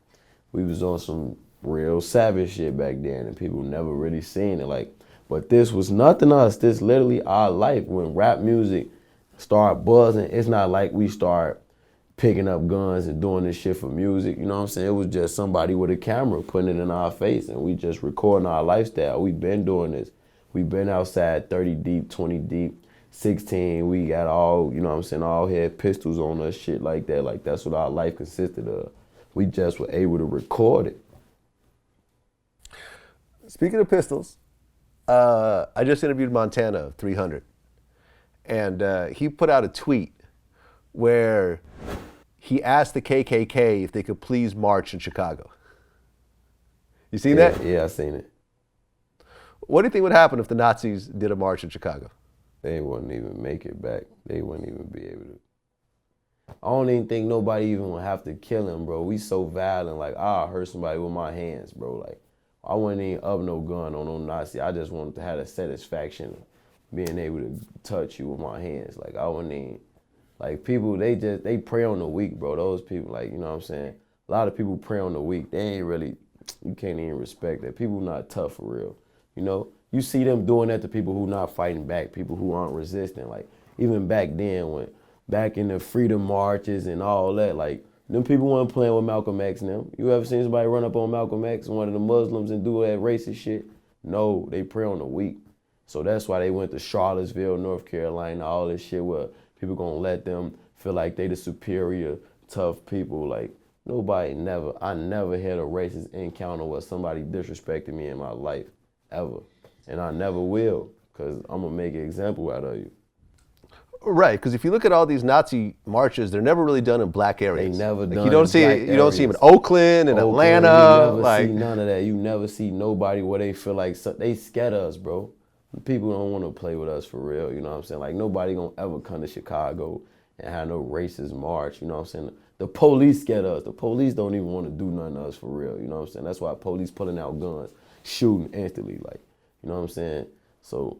we was on some real savage shit back then and people never really seen it. Like, but this was nothing else. This literally our life. When rap music started buzzing, it's not like we start picking up guns and doing this shit for music, you know what I'm saying? It was just somebody with a camera putting it in our face and we just recording our lifestyle. We've been doing this. We've been outside 30 deep, 20 deep, 16. We got all, you know what I'm saying, all had pistols on us, shit like that. Like that's what our life consisted of. We just were able to record it. Speaking of pistols, I just interviewed Montana of 300. And he put out a tweet where he asked the KKK if they could please march in Chicago. You seen that? Yeah, I seen it. What do you think would happen if the Nazis did a march in Chicago? They wouldn't even make it back. They wouldn't even be able to. I don't even think nobody even would have to kill him, bro. We so violent, like, I'll hurt somebody with my hands, bro. Like, I wouldn't even up no gun on no Nazi. I just wanted to have the satisfaction of being able to touch you with my hands. Like, I wouldn't even, Like people, they prey on the weak, bro. Those people, like, you know what I'm saying? A lot of people prey on the weak. They ain't really, you can't even respect that. People not tough for real. You know, you see them doing that to people who not fighting back, people who aren't resisting. Like even back then, back in the freedom marches and all that, like them people weren't playing with Malcolm X and them. You ever seen somebody run up on Malcolm X, one of the Muslims, and do that racist shit? No, they prey on the weak. So that's why they went to Charlottesville, North Carolina, all this shit where people gonna let them feel like they the superior, tough people. Like I never had a racist encounter where somebody disrespected me in my life, ever. And I never will, because I'm gonna make an example out of you. Right, because if you look at all these Nazi marches, they're never really done in black areas. They never like done you don't in see black it, you don't see them in areas. Oakland and Oakland, Atlanta. You never like see none of that. You never see nobody where they feel like they scared us, bro. People don't want to play with us for real, you know what I'm saying? Like nobody gonna ever come to Chicago and have no racist march, you know what I'm saying? The police scared us. The police don't even want to do nothing to us for real, you know what I'm saying? That's why police pulling out guns, shooting instantly, like, you know what I'm saying? So,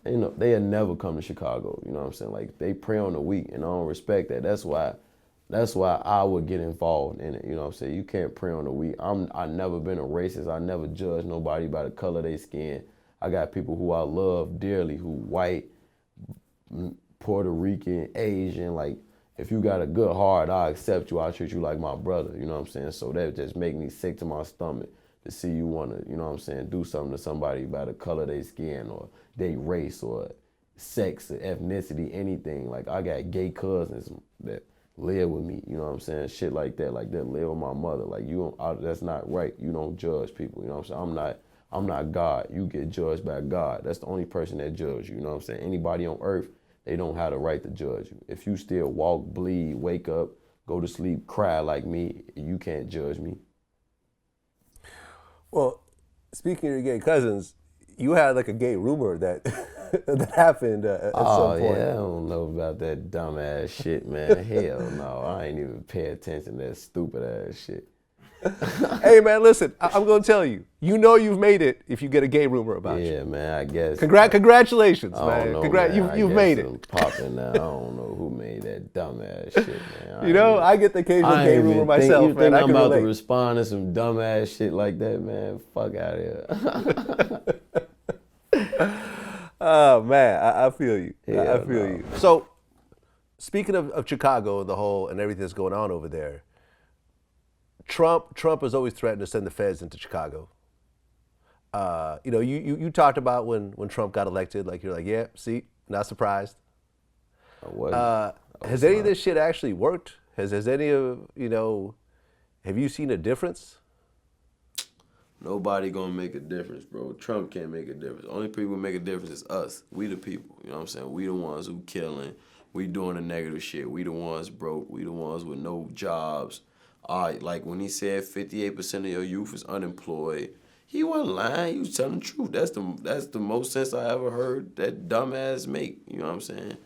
you know, they'll never come to Chicago, you know what I'm saying? Like they prey on the weak, and I don't respect that. That's why I would get involved in it, you know what I'm saying? You can't prey on the weak. I never been a racist. I never judged nobody by the color of their skin. I got people who I love dearly, who white, Puerto Rican, Asian. Like, if you got a good heart, I accept you. I treat you like my brother, you know what I'm saying? So that just make me sick to my stomach to see you want to, you know what I'm saying, do something to somebody by the color of their skin or their race or sex or ethnicity, anything. Like, I got gay cousins that live with me, you know what I'm saying? Shit like that live with my mother. Like, that's not right. You don't judge people, you know what I'm saying? I'm not God. You get judged by God. That's the only person that judges you, you know what I'm saying? Anybody on earth, they don't have the right to judge you. If you still walk, bleed, wake up, go to sleep, cry like me, you can't judge me. Well, speaking of your gay cousins, you had like a gay rumor that that happened at some point. Yeah, I don't know about that dumbass shit, man. Hell no, I ain't even pay attention to that stupid ass shit. Hey man, listen, I'm gonna tell you. You know you've made it if you get a gay rumor about you. Yeah, man, I guess. Congratulations, I man. don't know, man. You've made it. I'm popping now. I don't know who made that dumbass shit, man. You know, I get the occasional gay rumor myself, you man. think I I'm can about relate. to respond to some dumbass shit like that, man? Fuck out of here. Oh man, I feel you. Yeah, I feel you. So, speaking of Chicago and the whole and everything that's going on over there, Trump has always threatened to send the feds into Chicago. You know, you talked about when Trump got elected, like you're like, yeah, see, not surprised. Has any of this shit actually worked? Has any of, you know, have you seen a difference? Nobody gonna make a difference, bro. Trump can't make a difference. The only people who make a difference is us. We the people, you know what I'm saying? We the ones who killing. We doing the negative shit. We the ones broke. We the ones with no jobs. Like when he said 58% of your youth is unemployed, he wasn't lying. He was telling the truth. That's the most sense I ever heard that dumbass make. You know what I'm saying?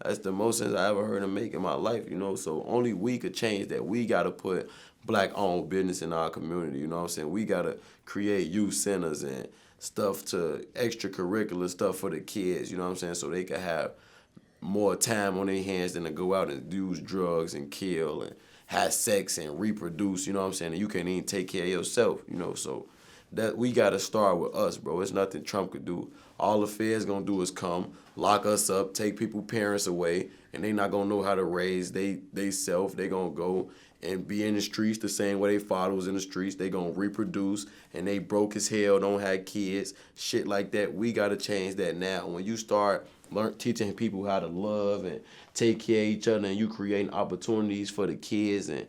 That's the most sense I ever heard him make in my life, you know? So only we could change that. We got to put black-owned business in our community, you know what I'm saying? We got to create youth centers and stuff to extracurricular stuff for the kids, you know what I'm saying? So they could have more time on their hands than to go out and use drugs and kill and have sex and reproduce, you know what I'm saying? And you can't even take care of yourself, you know? So that we got to start with us, bro. It's nothing Trump could do. All the feds gonna do is come, lock us up, take people's parents away, and they not gonna know how to raise they self. They gonna go and be in the streets the same way they father was in the streets. They gonna reproduce, and they broke as hell, don't have kids, shit like that. We gotta change that now. When you start teaching people how to love and take care of each other, and you creating opportunities for the kids and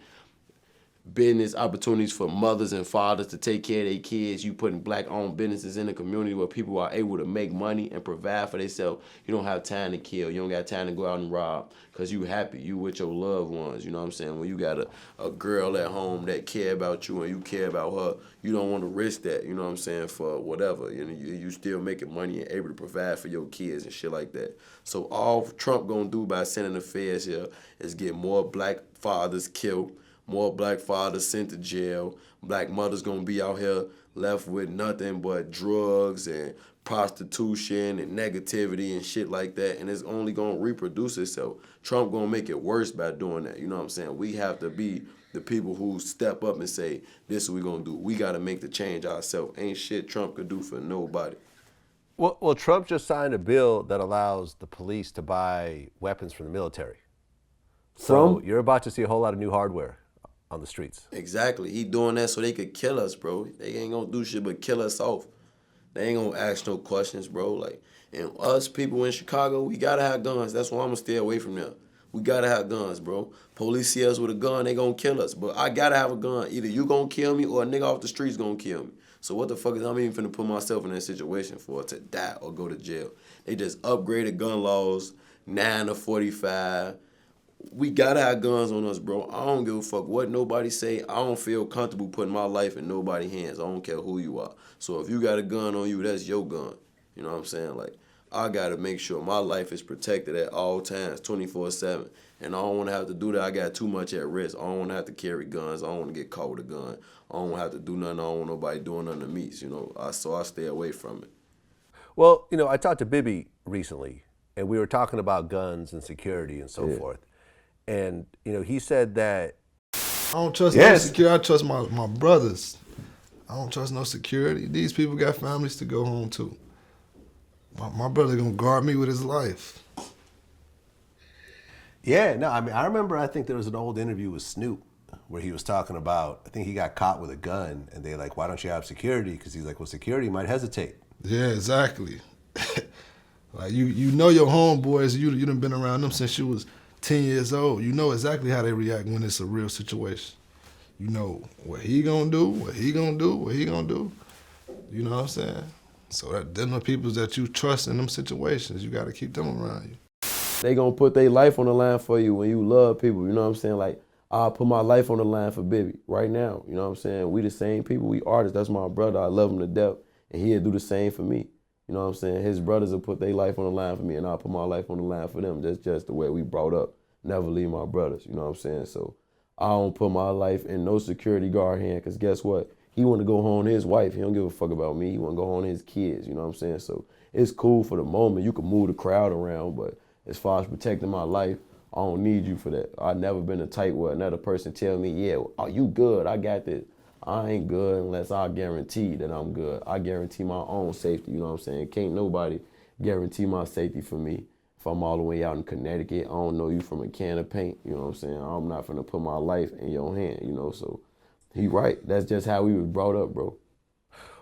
business opportunities for mothers and fathers to take care of their kids. You putting black-owned businesses in the community where people are able to make money and provide for themselves. You don't have time to kill. You don't got time to go out and rob because you happy. You with your loved ones. You know what I'm saying? When you got a girl at home that care about you and you care about her, you don't want to risk that, you know what I'm saying, for whatever. You know, you still making money and able to provide for your kids and shit like that. So all Trump gonna do by sending the feds here is get more black fathers killed, more black fathers sent to jail. Black mothers gonna be out here left with nothing but drugs and prostitution and negativity and shit like that, and it's only gonna reproduce itself. Trump gonna make it worse by doing that, you know what I'm saying? We have to be the people who step up and say, this is what we gonna do. We gotta make the change ourselves. Ain't shit Trump could do for nobody. Well, Trump just signed a bill that allows the police to buy weapons from the military. So you're about to see a whole lot of new hardware on the streets. Exactly. He doing that so they could kill us, bro. They ain't gonna do shit but kill us off. They ain't gonna ask no questions, bro. Like, and us people in Chicago, we gotta have guns. That's why I'm gonna stay away from them. We gotta have guns, bro. Police see us with a gun, they gonna kill us. But I gotta have a gun. Either you gonna kill me or a nigga off the street's gonna kill me. So what the fuck is I'm even finna put myself in that situation for, to die or go to jail? They just upgraded gun laws, 9 to 45. We gotta have guns on us, bro. I don't give a fuck what nobody say. I don't feel comfortable putting my life in nobody's hands. I don't care who you are. So if you got a gun on you, that's your gun. You know what I'm saying? Like, I gotta make sure my life is protected at all times, 24/7. And I don't wanna have to do that. I got too much at risk. I don't wanna have to carry guns. I don't wanna get caught with a gun. I don't wanna have to do nothing. I don't want nobody doing nothing to me. You know, so I stay away from it. Well, you know, I talked to Bibby recently, and we were talking about guns and security and so forth. And, you know, he said that I don't trust no security. I trust my brothers. I don't trust no security. These people got families to go home to. My brother gonna guard me with his life. Yeah, no, I mean, I remember, I think there was an old interview with Snoop where he was talking about, I think he got caught with a gun, and they like, why don't you have security? Because he's like, well, security might hesitate. Yeah, exactly. Like, you know your homeboys, you done been around them since you was 10 years old. You know exactly how they react when it's a real situation. You know what he gonna do, what he gonna do, what he gonna do. You know what I'm saying? So them are people that you trust in them situations. You gotta keep them around you. They gonna put their life on the line for you when you love people, you know what I'm saying? Like, I'll put my life on the line for Bibby right now, you know what I'm saying? We the same people, we artists, that's my brother, I love him to death, and he'll do the same for me. You know what I'm saying? His brothers will put their life on the line for me, and I'll put my life on the line for them. That's just the way we brought up. Never leave my brothers, you know what I'm saying? So I don't put my life in no security guard hand, because guess what? He want to go home to his wife. He don't give a fuck about me. He want to go home to his kids, you know what I'm saying? So it's cool for the moment. You can move the crowd around, but as far as protecting my life, I don't need you for that. I've never been a type where another person tell me, yeah, oh, you good, I got this. I ain't good unless I guarantee that I'm good. I guarantee my own safety, you know what I'm saying? Can't nobody guarantee my safety for me. If I'm all the way out in Connecticut, I don't know you from a can of paint, you know what I'm saying? I'm not finna put my life in your hand, you know, so he right. That's just how we was brought up, bro.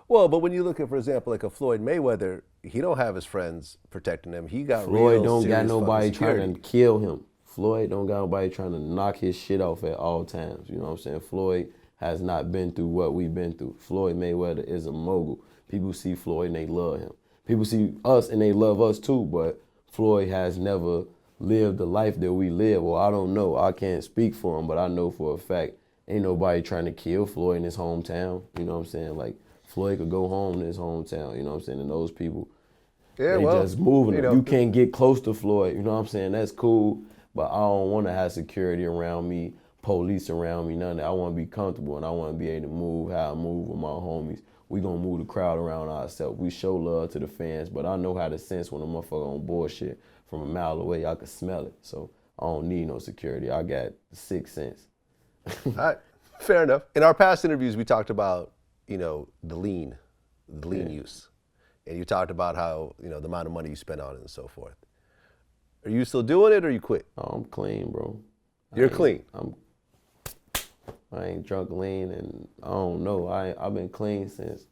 Well, but when you look at, for example, like a Floyd Mayweather, he don't have his friends protecting him. He got Floyd real don't got serious nobody fucking security. trying to kill him. Floyd don't got nobody trying to knock his shit off at all times. You know what I'm saying? Floyd has not been through what we've been through. Floyd Mayweather is a mogul. People see Floyd and they love him. People see us and they love us too, but Floyd has never lived the life that we live. Well, I don't know. I can't speak for him, but I know for a fact ain't nobody trying to kill Floyd in his hometown. You know what I'm saying? Like, Floyd could go home to his hometown, you know what I'm saying? And those people, they just moving him. You can't get close to Floyd, you know what I'm saying? That's cool, but I don't want to have security around me, police around me, none of that. I want to be comfortable and I want to be able to move how I move with my homies. We gonna move the crowd around ourselves. We show love to the fans, but I know how to sense when a motherfucker on bullshit from a mile away. I can smell it, so I don't need no security. I got the sixth sense. All right, fair enough. In our past interviews, we talked about, you know, the lean use. And you talked about how, you know, the amount of money you spend on it and so forth. Are you still doing it or you quit? Oh, I'm clean, bro. You're clean? I ain't drunk lean and I don't know. I've been clean since,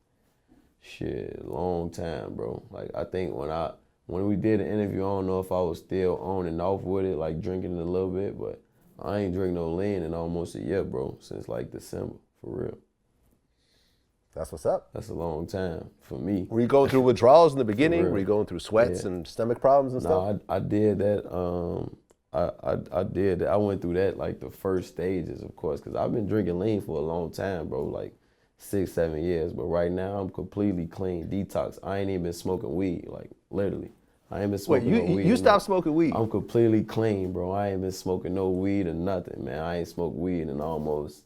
shit, a long time, bro. Like, I think when we did the interview, I don't know if I was still on and off with it, like drinking it a little bit, but I ain't drink no lean in almost a year, bro, since like December, for real. That's what's up. That's a long time for me. Were you going through withdrawals in the beginning? Were you going through sweats and stomach problems and stuff? No, I did that. I did that. I went through that like the first stages, of course, because I've been drinking lean for a long time, bro, like 6-7 years. But right now I'm completely clean, detox. I ain't even been smoking weed, like literally. I ain't been Wait, smoking no weed. you stopped smoking weed? I'm completely clean, bro. I ain't been smoking no weed or nothing, man. I ain't smoked weed in almost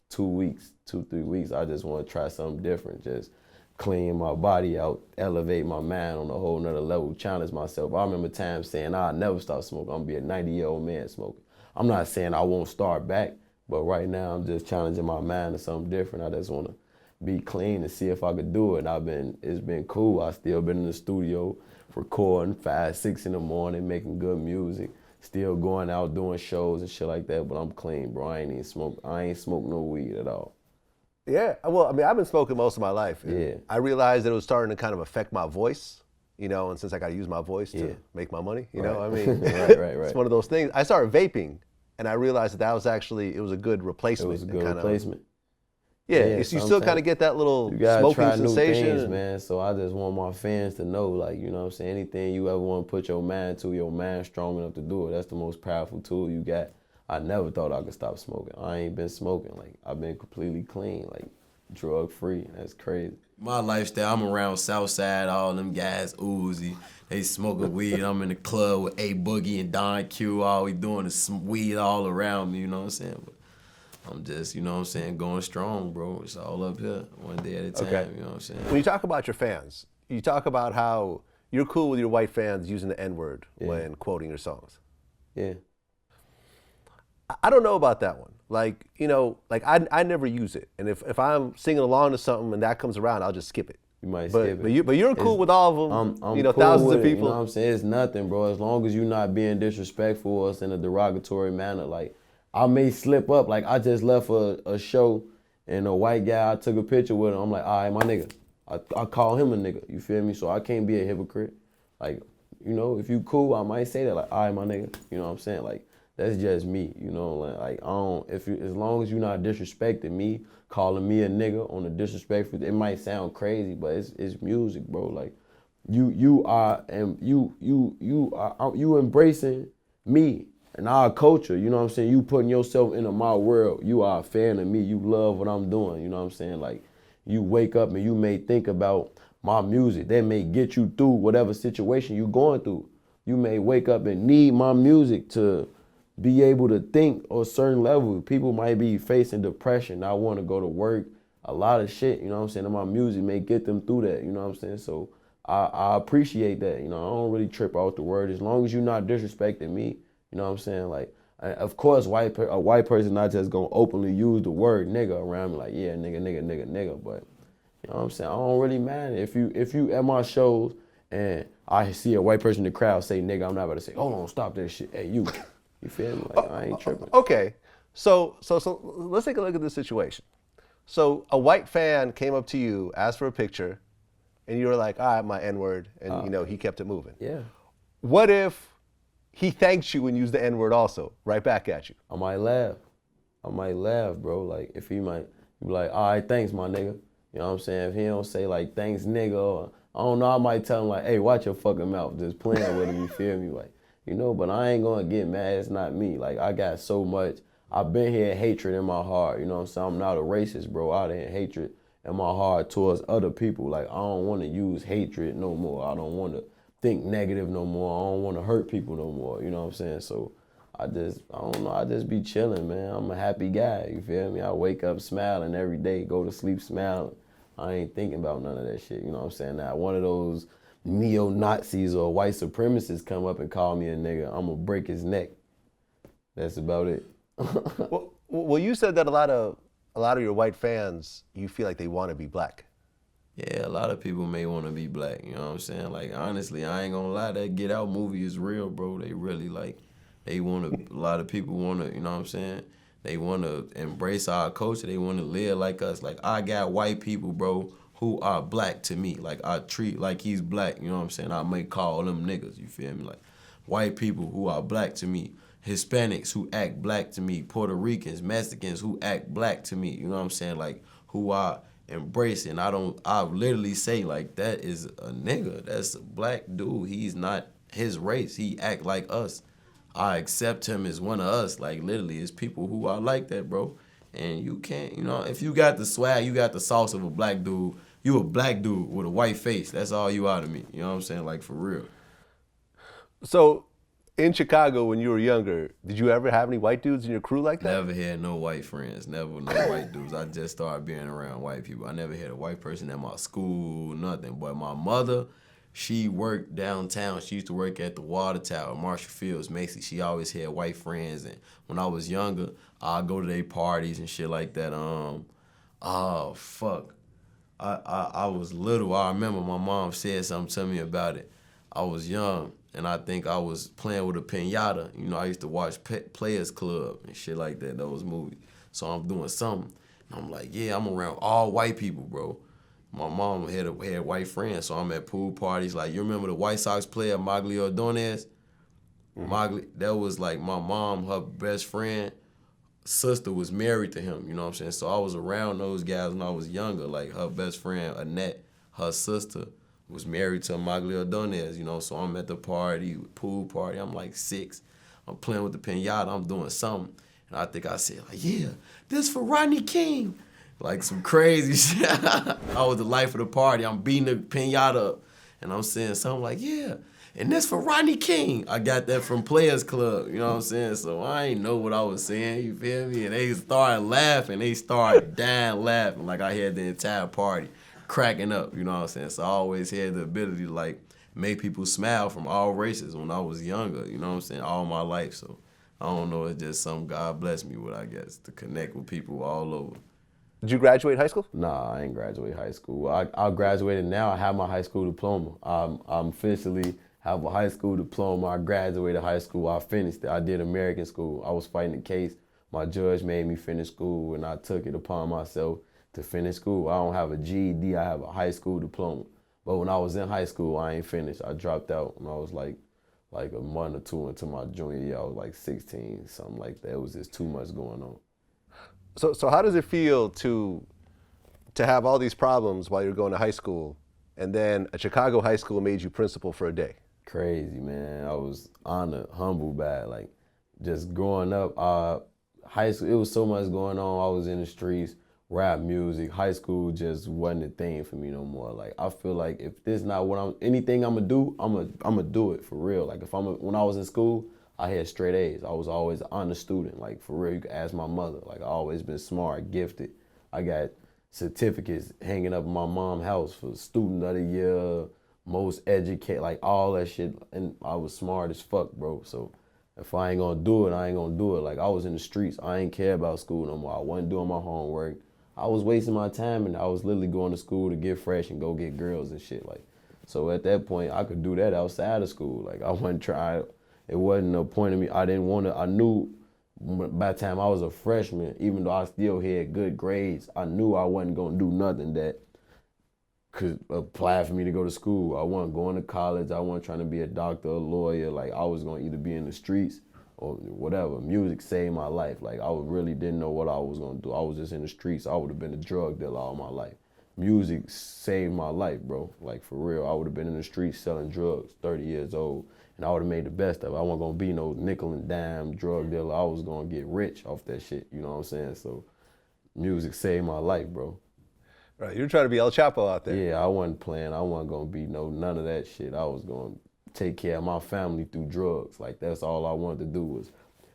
2 weeks, 2-3 weeks. I just want to try something different, just clean my body out, elevate my mind on a whole nother level, challenge myself. I remember times saying I'll never stop smoking. I'm gonna be a 90-year-old man smoking. I'm not saying I won't start back, but right now I'm just challenging my mind to something different. I just want to be clean and see if I could do it. It's been cool. I still been in the studio recording 5, 6 in the morning, making good music, still going out doing shows and shit like that, but I'm clean, bro. I ain't smoked no weed at all. Yeah, well, I mean, I've been smoking most of my life. Yeah. I realized that it was starting to kind of affect my voice, you know, and since I got to use my voice to make my money, you know, I mean, right. It's one of those things. I started vaping, and I realized that was actually, it was a good replacement. It was a good replacement. Yeah, you still kind of get that little you gotta smoking try new sensation. things, man. So I just want my fans to know, like, you know what I'm saying, anything you ever want to put your mind to, your mind strong enough to do it. That's the most powerful tool you got. I never thought I could stop smoking. I ain't been smoking. Like, I've been completely clean, like, drug-free. That's crazy. My lifestyle, I'm around Southside, all them guys, Uzi. They smoking weed. I'm in the club with A Boogie and Don Q. All we doing is weed all around me, you know what I'm saying? But I'm just, you know what I'm saying, going strong, bro. It's all up here, one day at a time, Okay. you know what I'm saying? When you talk about your fans, you talk about how you're cool with your white fans using the N-word when quoting your songs. Yeah. I don't know about that one. Like, you know, like I never use it. And if I'm singing along to something and that comes around, I'll just skip it. You might skip But it. you're cool with all of them, I'm you know, cool thousands with of it, people. You know what I'm saying? It's nothing, bro. As long as you're not being disrespectful or in a derogatory manner. Like, I may slip up. Like, I just left a show and a white guy, I took a picture with him. I'm like, all right, my nigga. I call him a nigga. You feel me? So I can't be a hypocrite. Like, you know, if you cool, I might say that. Like, all right, my nigga. You know what I'm saying? Like, that's just me, you know. Like I don't. As long as you're not disrespecting me, calling me a nigga on a disrespectful, it might sound crazy, but it's music, bro. Like you embracing me and our culture. You know what I'm saying? You putting yourself into my world. You are a fan of me. You love what I'm doing. You know what I'm saying? Like you wake up and you may think about my music. That may get you through whatever situation you're going through. You may wake up and need my music to be able to think on a certain level. People might be facing depression, not want to go to work, a lot of shit, you know what I'm saying? And my music may get them through that, you know what I'm saying? So I appreciate that, you know, I don't really trip out the word. As long as you're not disrespecting me, you know what I'm saying? Like, of course, a white person not just gonna openly use the word nigga around me, like, yeah, nigga, but, you know what I'm saying? I don't really mind. If you at my shows and I see a white person in the crowd say nigga, I'm not about to say, hold on, stop that shit, hey, you. You feel me? Like, I ain't tripping. Okay, so let's take a look at this situation. So a white fan came up to you, asked for a picture, and you were like, all right, my N-word, and you know, he kept it moving. Yeah. What if he thanked you and used the N-word also, right back at you? I might laugh, bro. Like, if he might be like, all right, thanks, my nigga. You know what I'm saying? If he don't say, like, thanks, nigga, or, I don't know, I might tell him, like, hey, watch your fucking mouth, just playing with him, you feel me? Like, you know, but I ain't gonna get mad, it's not me. Like, I got so much, I've been here hatred in my heart, you know what I'm saying? I'm not a racist, bro. I done hatred in my heart towards other people. Like, I don't wanna use hatred no more. I don't wanna think negative no more. I don't wanna hurt people no more, you know what I'm saying? So, I don't know, I just be chilling, man. I'm a happy guy, you feel me? I wake up smiling every day, go to sleep smiling. I ain't thinking about none of that shit, you know what I'm saying? Now, one of those neo-Nazis or white supremacists come up and call me a nigga, I'm gonna break his neck. That's about it. well, you said that a lot of your white fans, you feel like they want to be black. Yeah, a lot of people may want to be black, you know what I'm saying? Like, honestly, I ain't gonna lie, that Get Out movie is real, bro. They really, like, a lot of people want to, you know what I'm saying? They want to embrace our culture. They want to live like us. Like, I got white people, bro, who are black to me. Like, I treat like he's black, you know what I'm saying? I may call them niggas, you feel me? Like, white people who are black to me, Hispanics who act black to me, Puerto Ricans, Mexicans who act black to me, you know what I'm saying? Like, who I embrace, and I literally say, like, that is a nigga. That's a black dude. He's not his race. He act like us. I accept him as one of us. Like, literally, it's people who are like that, bro. And you can't, you know, if you got the swag, you got the sauce of a black dude, you a black dude with a white face. That's all you are to me. You know what I'm saying? Like, for real. So, in Chicago when you were younger, did you ever have any white dudes in your crew like that? Never had no white friends, never no white dudes. I just started being around white people. I never had a white person at my school, nothing. But my mother, she worked downtown. She used to work at the Water Tower, Marshall Fields, Macy. She always had white friends. And when I was younger, I'd go to their parties and shit like that. Oh, fuck. I was little. I remember my mom said something to me about it. I was young, and I think I was playing with a piñata. You know, I used to watch Players Club and shit like that, those movies. So I'm doing something, and I'm like, yeah, I'm around all white people, bro. My mom had white friends, so I'm at pool parties. Like, you remember the White Sox player, Magli Ordonez? Magli, that was like my mom, her best friend, sister was married to him, you know what I'm saying? So I was around those guys when I was younger. Like her best friend, Annette, her sister, was married to Magli Ordonez, you know? So I'm at the party, pool party, I'm like 6. I'm playing with the piñata, I'm doing something. And I think I said, like, yeah, this for Rodney King. Like some crazy shit. I was the life of the party. I'm beating the piñata up. And I'm saying something like, yeah, and this for Rodney King. I got that from Players Club, you know what I'm saying? So I ain't know what I was saying, you feel me? And they started laughing. They started dying laughing like I had the entire party cracking up, you know what I'm saying? So I always had the ability to like make people smile from all races when I was younger, you know what I'm saying, all my life. So I don't know, it's just something God blessed me with, I guess, to connect with people all over. Did you graduate high school? Nah, I ain't graduate high school. I graduated now. I have my high school diploma. I'm officially have a high school diploma. I graduated high school. I finished it. I did American school. I was fighting the case. My judge made me finish school, and I took it upon myself to finish school. I don't have a GED. I have a high school diploma. But when I was in high school, I ain't finished. I dropped out when I was like a month or two into my junior year. I was like 16, something like that. It was just too much going on. So how does it feel to have all these problems while you're going to high school, and then a Chicago high school made you principal for a day? Crazy, man. I was honored, humbled by it. Like, just growing up, high school, it was so much going on. I was in the streets, rap music. High school just wasn't a thing for me no more. Like, I feel like if this not what anything I'm gonna do, I'm gonna do it for real. Like, when I was in school, I had straight A's. I was always an honor student. Like, for real, you could ask my mother. Like, I always been smart, gifted. I got certificates hanging up in my mom's house for student of the year, most educated, like all that shit. And I was smart as fuck, bro. So if I ain't gonna do it, I ain't gonna do it. Like, I was in the streets. I ain't care about school no more. I wasn't doing my homework. I was wasting my time, and I was literally going to school to get fresh and go get girls and shit. Like, so at that point, I could do that outside of school. Like, I wasn't trying. It wasn't no point in me. I didn't want to. I knew by the time I was a freshman, even though I still had good grades, I knew I wasn't going to do nothing that could apply for me to go to school. I wasn't going to college. I wasn't trying to be a doctor, a lawyer. Like, I was going to either be in the streets or whatever. Music saved my life. Like, I really didn't know what I was going to do. I was just in the streets. I would have been a drug dealer all my life. Music saved my life, bro. Like, for real. I would have been in the streets selling drugs, 30 years old. And I would have made the best of it. I wasn't gonna be no nickel and dime drug dealer. I was gonna get rich off that shit, you know what I'm saying? So music saved my life, bro. Right, you're trying to be El Chapo out there. Yeah, I wasn't playing. I wasn't gonna be none of that shit. I was gonna take care of my family through drugs. Like, that's all I wanted to do was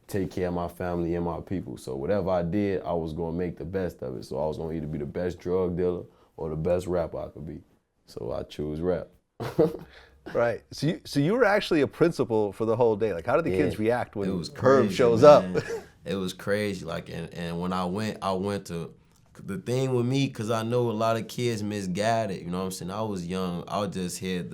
take care of my family and my people. So whatever I did, I was gonna make the best of it. So I was gonna either be the best drug dealer or the best rapper I could be. So I choose rap. Right. So you were actually a principal for the whole day. Like, how did the kids react when crazy, Herb shows man. up? It was crazy. Like, and when I went to, the thing with me, because I know a lot of kids misguided, you know what I'm saying? I was young. I just had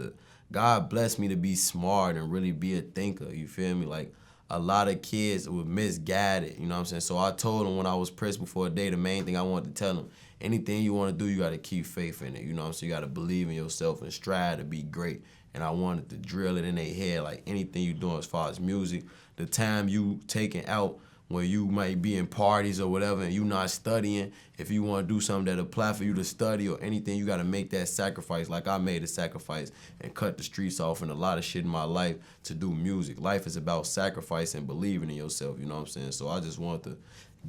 God blessed me to be smart and really be a thinker, you feel me? Like, a lot of kids were misguided, you know what I'm saying? So I told them when I was principal for a day, the main thing I wanted to tell them, anything you want to do, you got to keep faith in it, you know what I'm saying? You got to believe in yourself and strive to be great. And I wanted to drill it in their head, like anything you doing as far as music, the time you taking out when you might be in parties or whatever and you not studying, if you want to do something that apply for you to study or anything, you got to make that sacrifice. Like, I made a sacrifice and cut the streets off and a lot of shit in my life to do music. Life is about sacrifice and believing in yourself, you know what I'm saying? So I just want to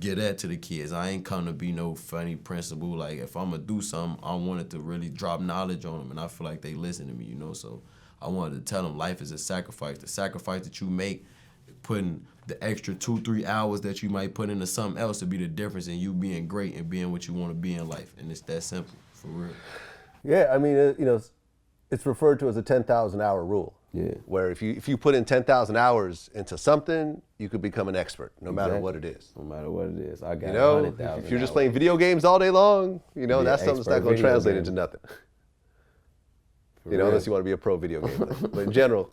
get that to the kids. I ain't come to be no funny principal. Like, if I'm going to do something, I wanted to really drop knowledge on them, and I feel like they listen to me, you know? So I wanted to tell them life is a sacrifice. The sacrifice that you make, putting the extra 2-3 hours that you might put into something else to be the difference in you being great and being what you want to be in life. And it's that simple, for real. Yeah, I mean, it's referred to as a 10,000 hour rule. Yeah. Where if you put in 10,000 hours into something, you could become an expert, no matter what it is. No matter what it is. I got You know, 100,000 if you're just hours. playing video games all day long, Be that's an something that's not expert going to video translate gamer. into nothing. For Unless real. you want to be a pro video gamer. But in general,